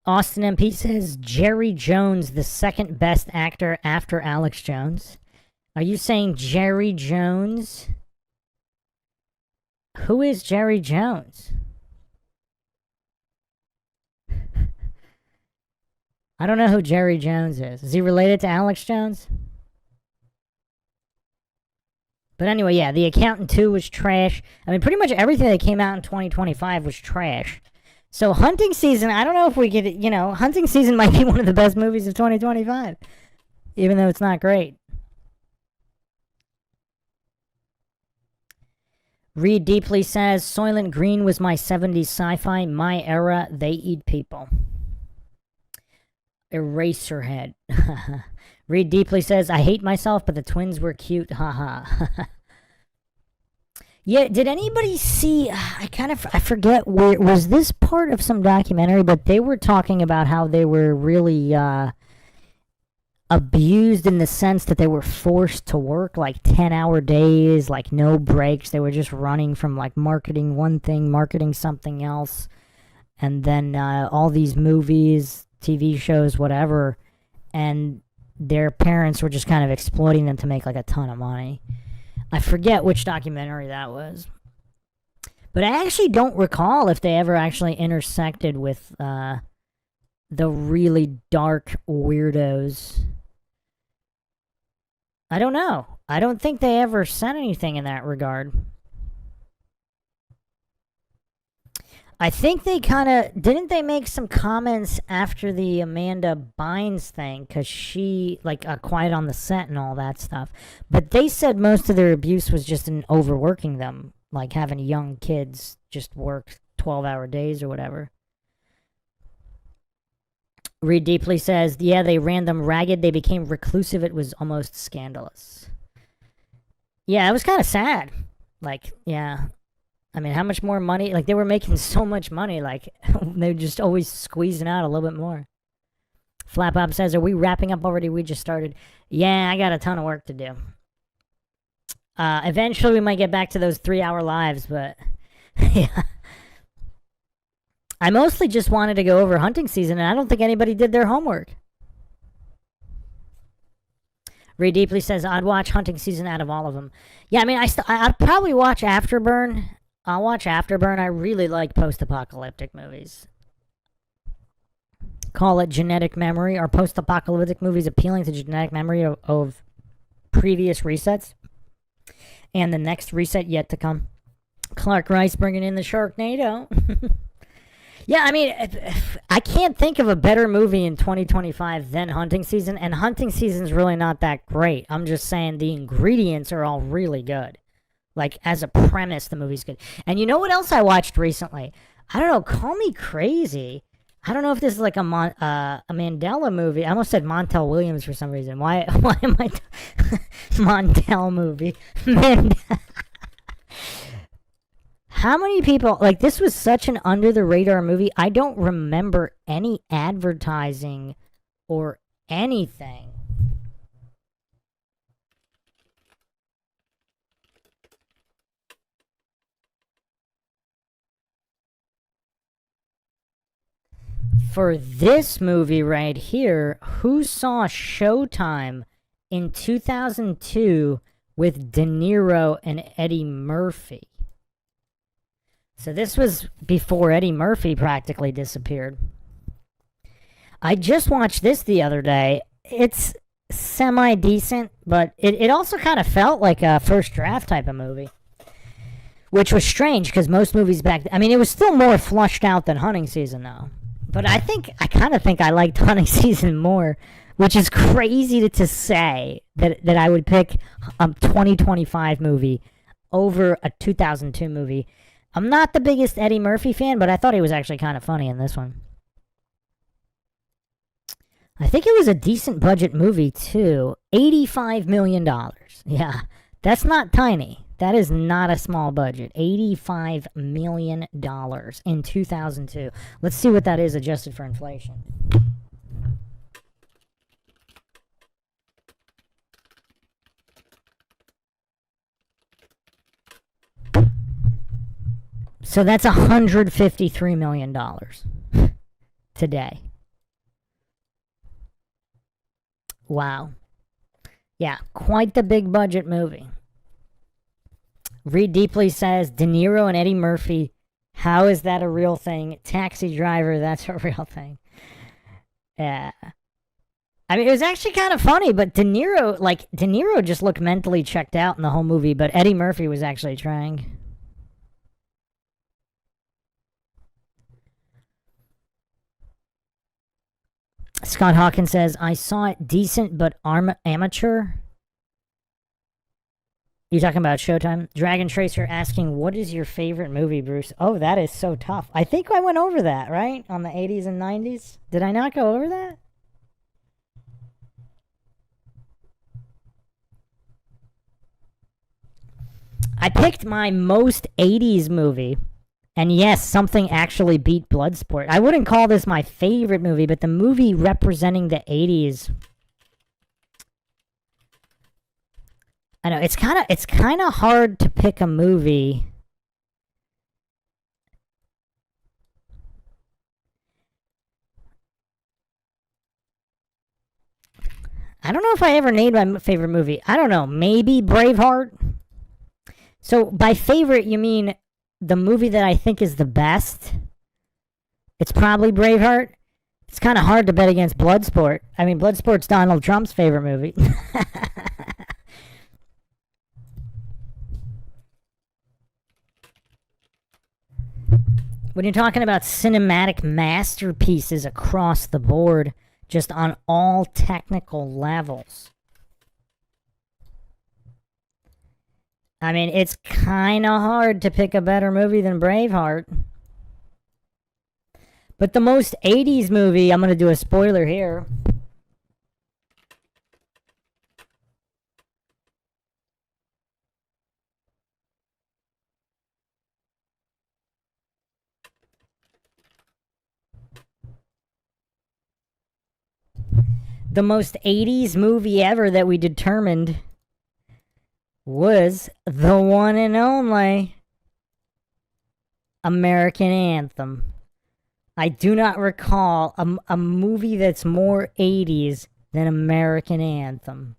Austin MP says, Jerry Jones, the second best actor after Alex Jones. Are you saying Jerry Jones? Who is Jerry Jones? I don't know who Jerry Jones is. Is he related to Alex Jones? But anyway, yeah, The Accountant 2 was trash. I mean, pretty much everything that came out in 2025 was trash. So Hunting Season, I don't know if we could, Hunting Season might be one of the best movies of 2025. Even though it's not great. Reed Deeply says, Soylent Green was my 70s sci-fi. My era, they eat people. Eraserhead. Reed Deeply says, I hate myself, but the twins were cute. Haha. Yeah, did anybody see, I forget where, was this part of some documentary, but they were talking about how they were really abused in the sense that they were forced to work like 10-hour days, like no breaks. They were just running from like marketing one thing, marketing something else, and then all these movies, TV shows, whatever, and their parents were just kind of exploiting them to make like a ton of money. I forget which documentary that was. But I actually don't recall if they ever actually intersected with the really dark weirdos. I don't know. I don't think they ever said anything in that regard. I think they didn't they make some comments after the Amanda Bynes thing, because she, quiet on the set and all that stuff. But they said most of their abuse was just in overworking them, like having young kids just work 12-hour days or whatever. Reed Deeply says, yeah, they ran them ragged. They became reclusive. It was almost scandalous. Yeah, it was kind of sad. Yeah. I mean, how much more money? They were making so much money. They were just always squeezing out a little bit more. Flap Up says, are we wrapping up already? We just started. Yeah, I got a ton of work to do. Eventually, we might get back to those 3-hour lives, but yeah. I mostly just wanted to go over Hunting Season, and I don't think anybody did their homework. Reed Deeply says, I'd watch Hunting Season out of all of them. Yeah, I mean, I'd probably watch Afterburn. I'll watch Afterburn. I really like post-apocalyptic movies. Call it genetic memory. Are post-apocalyptic movies appealing to genetic memory of previous resets? And the next reset yet to come. Clark Rice bringing in the Sharknado. Yeah, I mean, I can't think of a better movie in 2025 than Hunting Season, and Hunting Season's really not that great. I'm just saying the ingredients are all really good. As a premise, the movie's good. And you know what else I watched recently? I don't know, call me crazy. I don't know if this is a Mandela movie. I almost said Montel Williams for some reason. Why am I... Montel movie. How many people... this was such an under-the-radar movie. I don't remember any advertising or anything. For this movie right here, who saw Showtime in 2002 with De Niro and Eddie Murphy? So this was before Eddie Murphy practically disappeared. I just watched this the other day. It's semi-decent, but it also kind of felt like a first draft type of movie. Which was strange, because most movies back... I mean, it was still more flushed out than Hunting Season, though. But I kind of think I liked Hunting Season more, which is crazy to say that I would pick a 2025 movie over a 2002 movie. I'm not the biggest Eddie Murphy fan, but I thought he was actually kind of funny in this one. I think it was a decent budget movie, too. $85 million. Yeah, that's not tiny. That is not a small budget. $85 million in 2002. Let's see what that is adjusted for inflation. So that's $153 million today. Wow. Yeah, quite the big budget movie. Reed Deeply says, De Niro and Eddie Murphy, how is that a real thing? Taxi Driver, that's a real thing. Yeah. I mean, it was actually kind of funny, but De Niro just looked mentally checked out in the whole movie, but Eddie Murphy was actually trying. Scott Hawkins says, I saw it decent but amateur. You talking about Showtime? Dragon Tracer asking, what is your favorite movie, Bruce? Oh, that is so tough. I think I went over that, right? On the 80s and 90s? Did I not go over that? I picked my most 80s movie. And yes, something actually beat Bloodsport. I wouldn't call this my favorite movie, but the movie representing the 80s... I know it's kind of hard to pick a movie. I don't know if I ever named my favorite movie. I don't know, maybe Braveheart. So by favorite, you mean the movie that I think is the best? It's probably Braveheart. It's kind of hard to bet against Bloodsport. I mean, Bloodsport's Donald Trump's favorite movie. When you're talking about cinematic masterpieces across the board, just on all technical levels, I mean, it's kind of hard to pick a better movie than Braveheart. But the most 80s movie, I'm going to do a spoiler here. The most 80s movie ever that we determined was the one and only American Anthem. I do not recall a movie that's more 80s than American Anthem.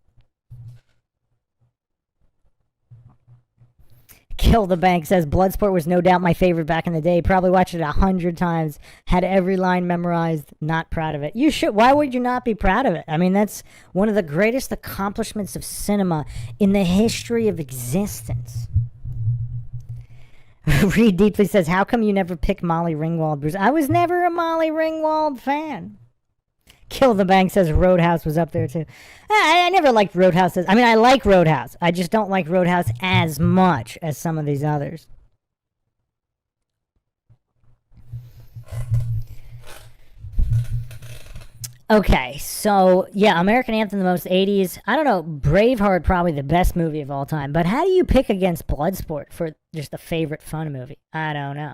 Kill the Bank says, Bloodsport was no doubt my favorite back in the day. Probably watched it 100 times. Had every line memorized. Not proud of it. You should. Why would you not be proud of it? I mean, that's one of the greatest accomplishments of cinema in the history of existence. Reed Deeply says, how come you never pick Molly Ringwald, Bruce? I was never a Molly Ringwald fan. Kill the Bank says Roadhouse was up there too. I never liked Roadhouse. I mean, I like Roadhouse. I just don't like Roadhouse as much as some of these others. Okay, so yeah, American Anthem, the most 80s. I don't know, Braveheart probably the best movie of all time. But how do you pick against Bloodsport for just a favorite fun movie? I don't know.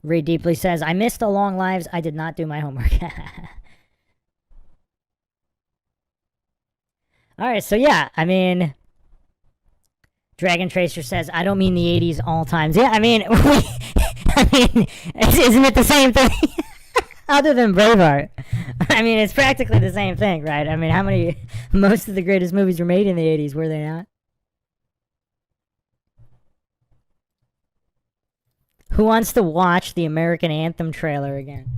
Reed Deeply says, I missed The Long Lives. I did not do my homework. Alright, so yeah, I mean, Dragon Tracer says, I don't mean the 80s all times. Yeah, I mean, isn't it the same thing? Other than Braveheart. I mean, it's practically the same thing, right? I mean, most of the greatest movies were made in the 80s, were they not? Who wants to watch the American Anthem trailer again?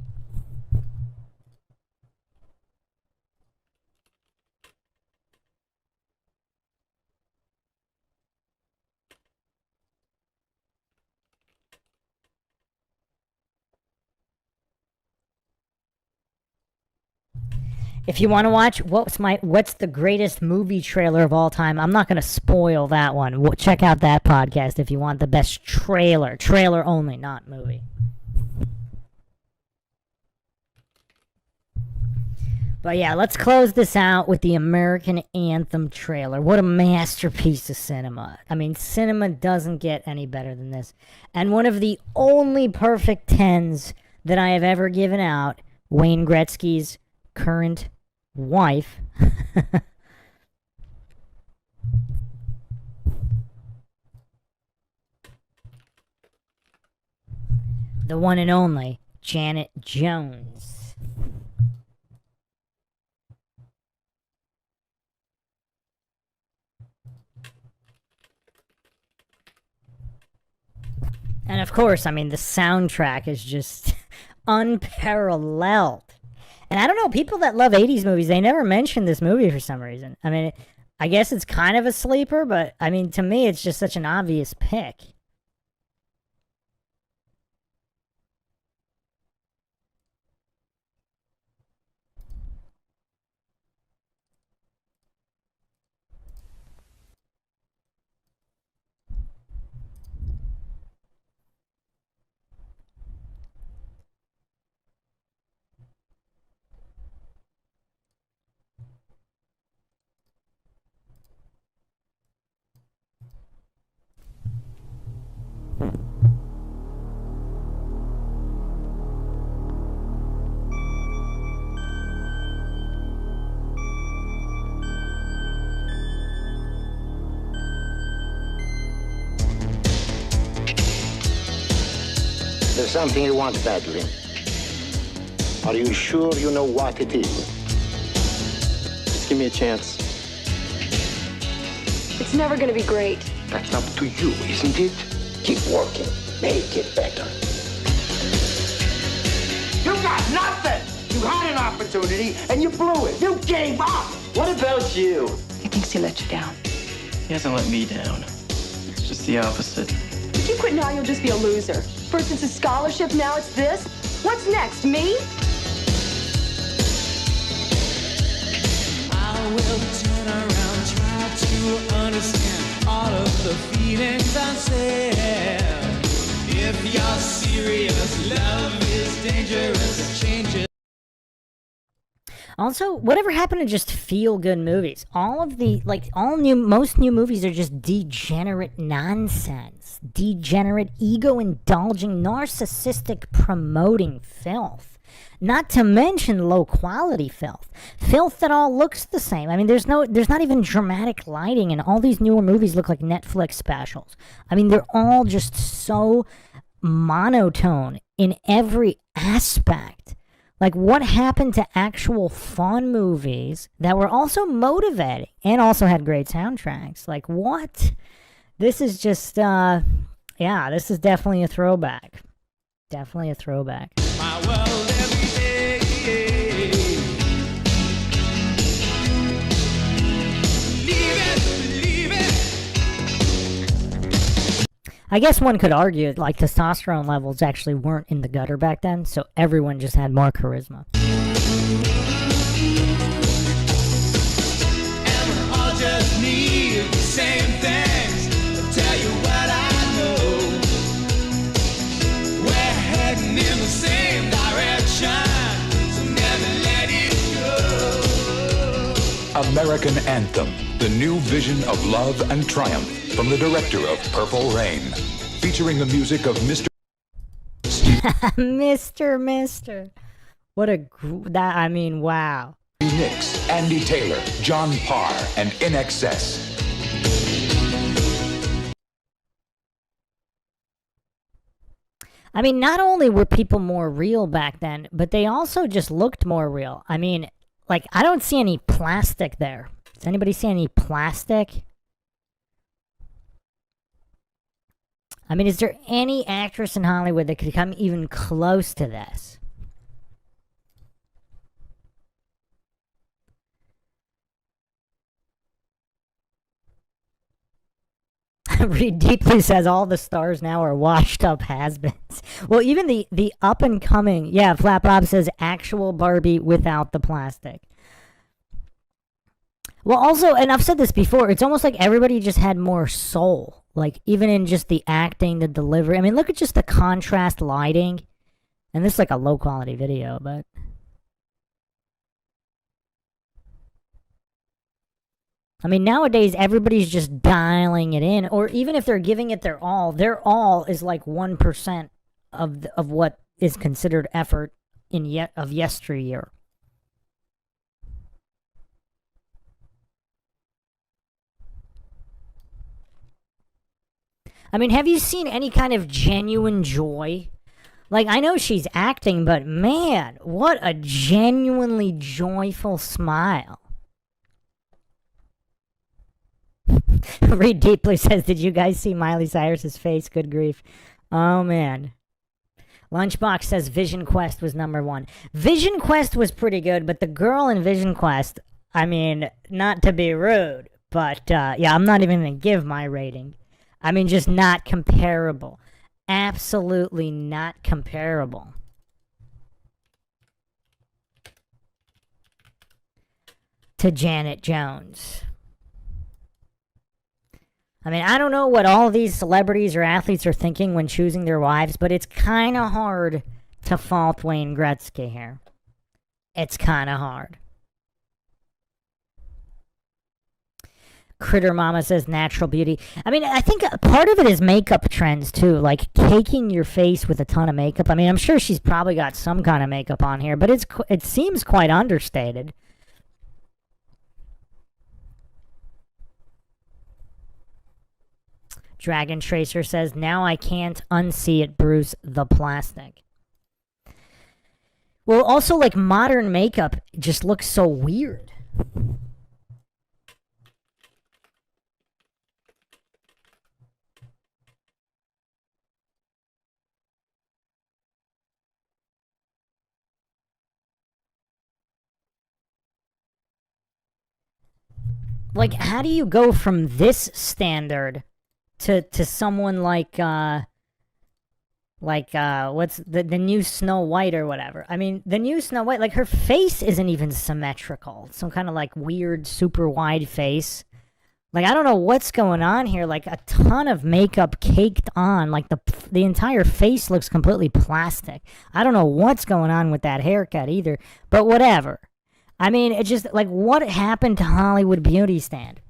If you want to watch what's the greatest movie trailer of all time, I'm not going to spoil that one. Check out that podcast if you want the best trailer only, not movie. But yeah, let's close this out with the American Anthem trailer. What a masterpiece of cinema. I mean, cinema doesn't get any better than this. And one of the only perfect 10s that I have ever given out, Wayne Gretzky's current wife. The one and only Janet Jones. And of course, I mean, the soundtrack is just unparalleled. And I don't know, people that love 80s movies, they never mention this movie for some reason. I mean, I guess it's kind of a sleeper, but I mean, to me, it's just such an obvious pick. There's something you want badly. Are you sure you know what it is? Just give me a chance. It's never gonna be great. That's up to you, isn't it? Keep working. Make it better. You got nothing! You had an opportunity and you blew it. You gave up! What about you? He thinks he let you down. He hasn't let me down. It's just the opposite. If you quit now, you'll just be a loser. First it's a scholarship, now it's this. What's next, me? I will turn around, try to understand all of the feelings I said. If you're serious, love is dangerous, changes. Also, whatever happened to just feel-good movies? All of the, most new movies are just degenerate nonsense. Degenerate, ego-indulging, narcissistic, promoting filth. Not to mention low-quality filth. Filth that all looks the same. I mean, there's not even dramatic lighting, and all these newer movies look like Netflix specials. I mean, they're all just so monotone in every aspect. Like, what happened to actual fun movies that were also motivating and also had great soundtracks? Like, what? This is just, this is definitely a throwback. Definitely a throwback. My world every day. Believe it. I guess one could argue, like, testosterone levels actually weren't in the gutter back then, so everyone just had more charisma. And we all just need the same things. I'll tell you what I know. We're heading in the same direction, so never let it go. American Anthem, the new vision of love and triumph from the director of Purple Rain, featuring the music of Mr. Mister. What a, wow. Nix, Andy Taylor, John Parr, and In Excess. I mean, not only were people more real back then, but they also just looked more real. I mean, like, I don't see any plastic there. Does anybody see any plastic? I mean, is there any actress in Hollywood that could come even close to this? Reed Deeply says all the stars now are washed up has-beens. Well, even the up and coming, Flat Bob says actual Barbie without the plastic. Well, also, and I've said this before, it's almost like everybody just had more soul. Like, even in just the acting, the delivery. I mean, look at just the contrast lighting. And this is like a low-quality video, but... I mean, nowadays, everybody's just dialing it in. Or even if they're giving it their all is like 1% of what is considered effort of yesteryear. I mean, have you seen any kind of genuine joy? Like, I know she's acting, but man, what a genuinely joyful smile. Reed Deeply says, did you guys see Miley Cyrus's face? Good grief. Oh, man. Lunchbox says Vision Quest was #1. Vision Quest was pretty good, but the girl in Vision Quest, I mean, not to be rude, but yeah, I'm not even going to give my rating. I mean, just not comparable. Absolutely not comparable. To Janet Jones. I mean, I don't know what all these celebrities or athletes are thinking when choosing their wives, but it's kind of hard to fault Wayne Gretzky here. It's kind of hard. Critter Mama says natural beauty. I mean, I think part of it is makeup trends, too. Like, caking your face with a ton of makeup. I mean, I'm sure she's probably got some kind of makeup on here, but it seems quite understated. Dragon Tracer says, now I can't unsee it, Bruce, the plastic. Well, also, like, modern makeup just looks so weird. Like, how do you go from this standard to someone like what's the new Snow White or whatever? I mean, the new Snow White, like, her face isn't even symmetrical. Some kind of like weird super wide face. Like, I don't know what's going on here. Like, a ton of makeup caked on. Like, the entire face looks completely plastic. I don't know what's going on with that haircut either, but whatever. I mean, it's just like, what happened to Hollywood beauty standards?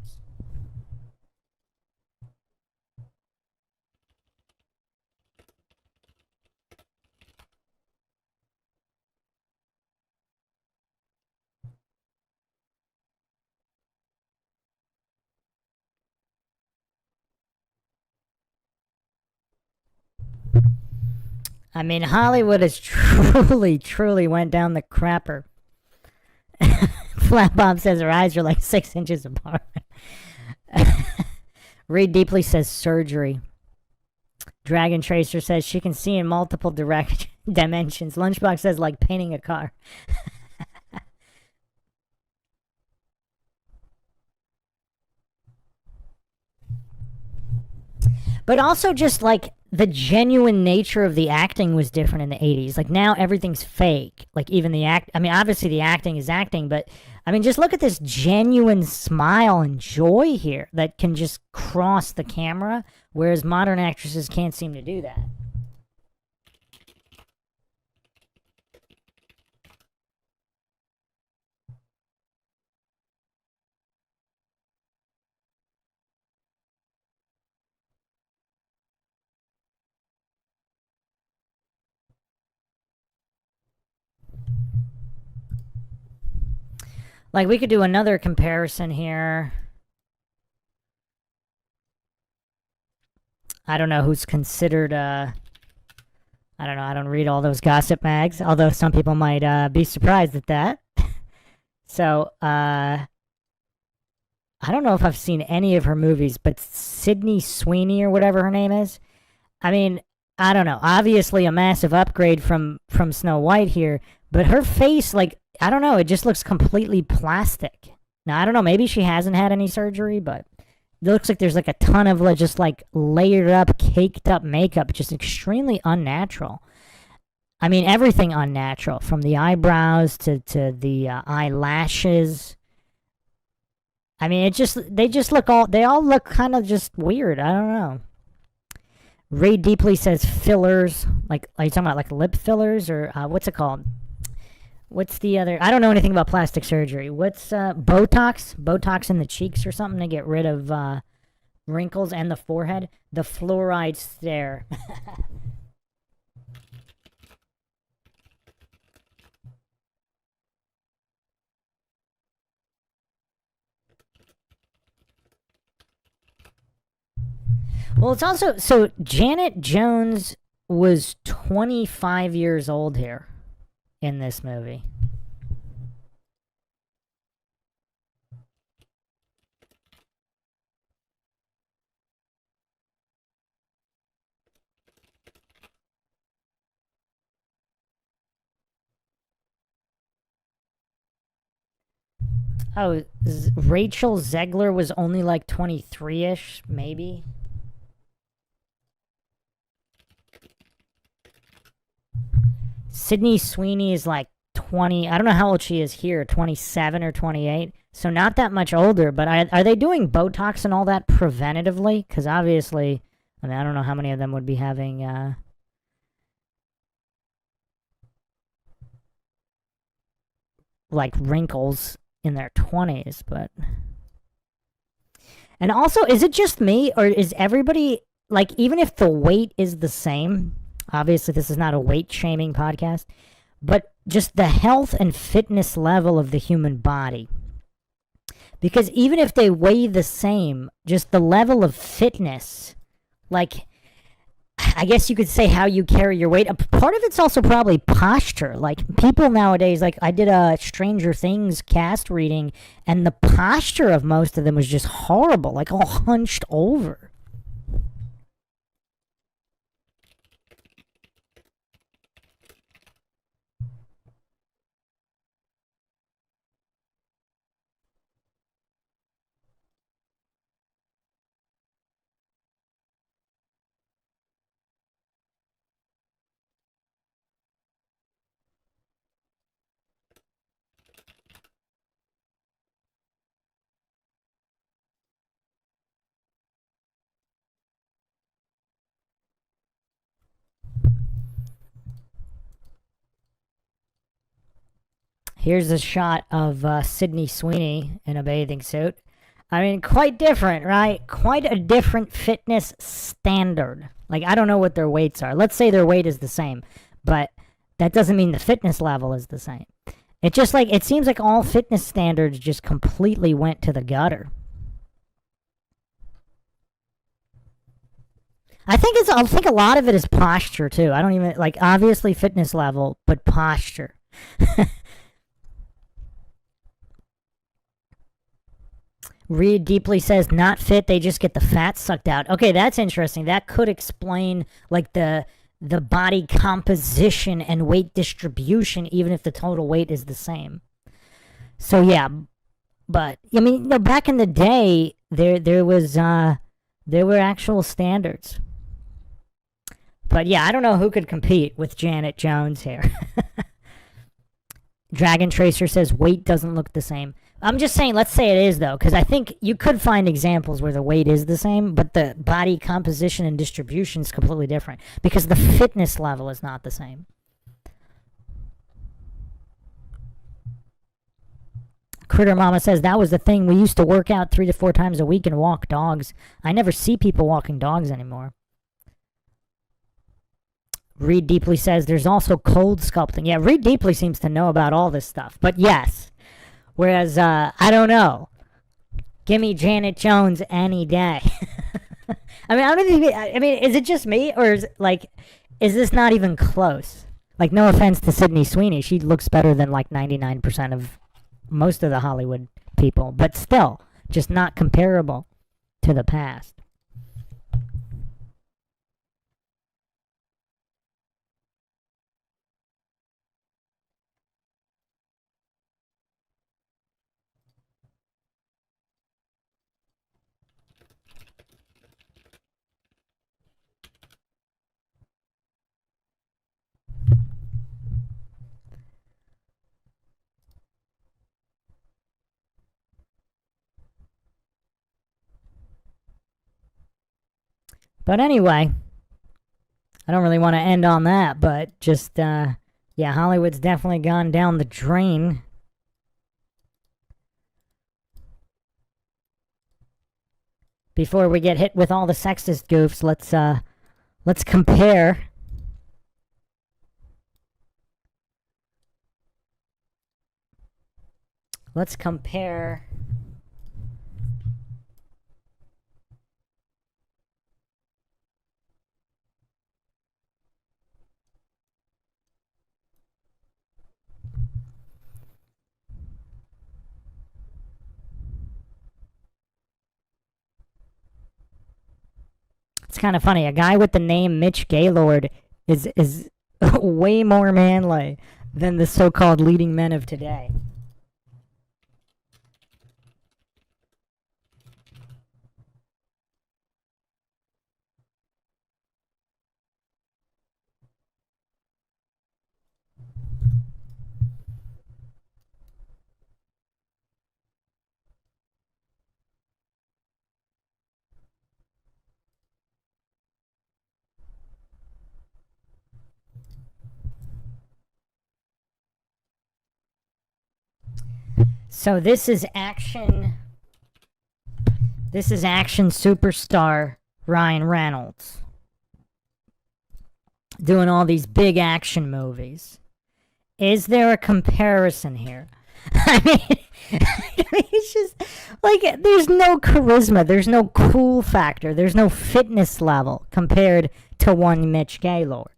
I mean, Hollywood has truly went down the crapper. Flat Bob says her eyes are like 6 inches apart. Reed Deeply says surgery. Dragon Tracer says she can see in multiple dimensions. Lunchbox says like painting a car. But also just like the genuine nature of the acting was different in the 80s. Like, now everything's fake. Like, even I mean, obviously the acting is acting, but I mean, just look at this genuine smile and joy here that can just cross the camera, whereas modern actresses can't seem to do that. Like, we could do another comparison here. I don't know who's considered, I don't know, I don't read all those gossip mags, although some people might be surprised at that. So, I don't know if I've seen any of her movies, but Sydney Sweeney or whatever her name is, I mean, I don't know. Obviously a massive upgrade from Snow White here, but her face, like, I don't know, it just looks completely plastic. Now, I don't know, maybe she hasn't had any surgery, but it looks like there's like a ton of just like layered up, caked up makeup, just extremely unnatural. I mean, everything unnatural, from the eyebrows to the eyelashes. I mean, they all look kind of just weird. I don't know. Ray Deeply says fillers. Like, are you talking about like lip fillers or what's it called? What's the other? I don't know anything about plastic surgery. What's Botox? Botox in the cheeks or something to get rid of wrinkles and the forehead? The fluoride stare. Well, it's also so Janet Jones was 25 years old here in this movie. Oh, Rachel Zegler was only like 23-ish, maybe. Sydney Sweeney is like 20. I don't know how old she is here, 27 or 28. So not that much older, but are they doing Botox and all that preventatively? Because obviously, I mean, I don't know how many of them would be having like wrinkles in their 20s, but... And also, is it just me, or is everybody, like, even if the weight is the same, obviously this is not a weight-shaming podcast, but just the health and fitness level of the human body. Because even if they weigh the same, just the level of fitness, like, I guess you could say how you carry your weight. A part of it's also probably posture. Like, people nowadays, like, I did a Stranger Things cast reading, and the posture of most of them was just horrible, like all hunched over. Here's a shot of Sydney Sweeney in a bathing suit. I mean, quite different, right? Quite a different fitness standard. Like, I don't know what their weights are. Let's say their weight is the same, but that doesn't mean the fitness level is the same. It just like, it seems like all fitness standards just completely went to the gutter. I think a lot of it is posture too. I don't even, like, obviously fitness level, but posture. Reed Deeply says not fit, they just get the fat sucked out. Okay, that's interesting. That could explain like the body composition and weight distribution, even if the total weight is the same. So yeah, but I mean, you know, back in the day, there were actual standards. But yeah, I don't know who could compete with Janet Jones here. Dragon Tracer says weight doesn't look the same. I'm just saying, let's say it is, though, because I think you could find examples where the weight is the same, but the body composition and distribution is completely different because the fitness level is not the same. Critter Mama says, that was the thing. We used to work out 3 to 4 times a week and walk dogs. I never see people walking dogs anymore. Reed Deeply says, there's also cold sculpting. Yeah, Reed Deeply seems to know about all this stuff, but yes. Whereas, I don't know. Give me Janet Jones any day. I mean, I don't think. I mean, is it just me, or is this not even close? Like, no offense to Sydney Sweeney, she looks better than like 99% of most of the Hollywood people, but still, just not comparable to the past. But anyway, I don't really want to end on that, but just, yeah, Hollywood's definitely gone down the drain. Before we get hit with all the sexist goofs, let's compare. Let's compare It's kind of funny. A guy with the name Mitch Gaylord is way more manly than the so-called leading men of today. So this is action superstar Ryan Reynolds doing all these big action movies. Is there a comparison here? I mean, it's just like there's no charisma, there's no cool factor, there's no fitness level compared to one Mitch Gaylord.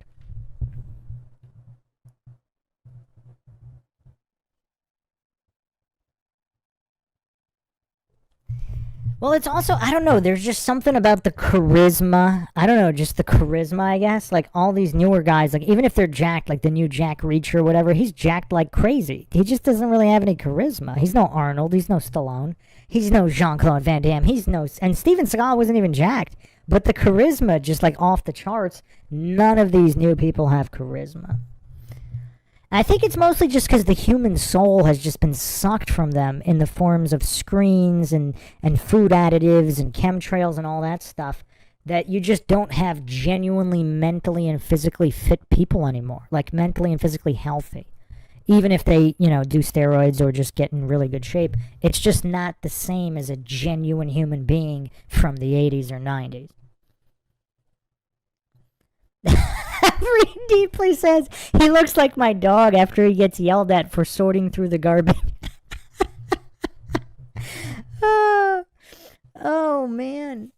Well, it's also, I don't know, there's just something about the charisma. I don't know, just the charisma, I guess. Like, all these newer guys, like, even if they're jacked, like the new Jack Reacher or whatever, he's jacked like crazy. He just doesn't really have any charisma. He's no Arnold. He's no Stallone. He's no Jean-Claude Van Damme. He's no... And Steven Seagal wasn't even jacked. But the charisma, just, like, off the charts. None of these new people have charisma. I think it's mostly just because the human soul has just been sucked from them in the forms of screens and food additives and chemtrails and all that stuff, that you just don't have genuinely mentally and physically fit people anymore, like mentally and physically healthy. Even if they, you know, do steroids or just get in really good shape, it's just not the same as a genuine human being from the 80s or 90s. Reed Deeply says he looks like my dog after he gets yelled at for sorting through the garbage. Oh man.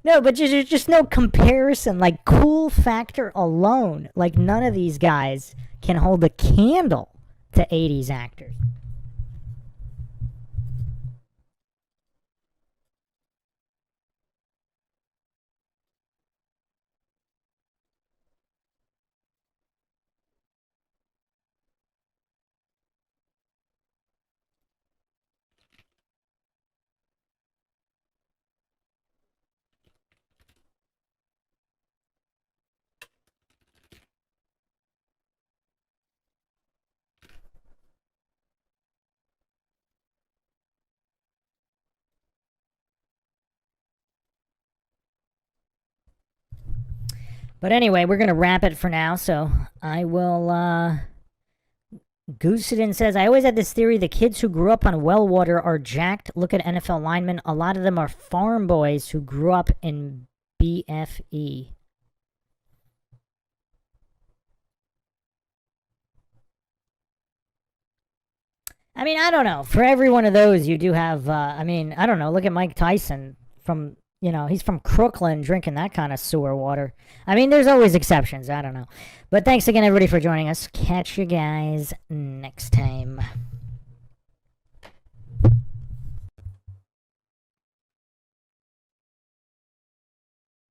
No, but there's just no comparison. Like, cool factor alone, like, none of these guys can hold a candle to 80s actors. But anyway, we're going to wrap it for now, so I will, Goosedin says, I always had this theory the kids who grew up on well water are jacked. Look at NFL linemen. A lot of them are farm boys who grew up in BFE. I mean, I don't know. For every one of those, you do have, I mean, I don't know. Look at Mike Tyson from... You know, he's from Crooklyn drinking that kind of sewer water. I mean, there's always exceptions. I don't know. But thanks again, everybody, for joining us. Catch you guys next time.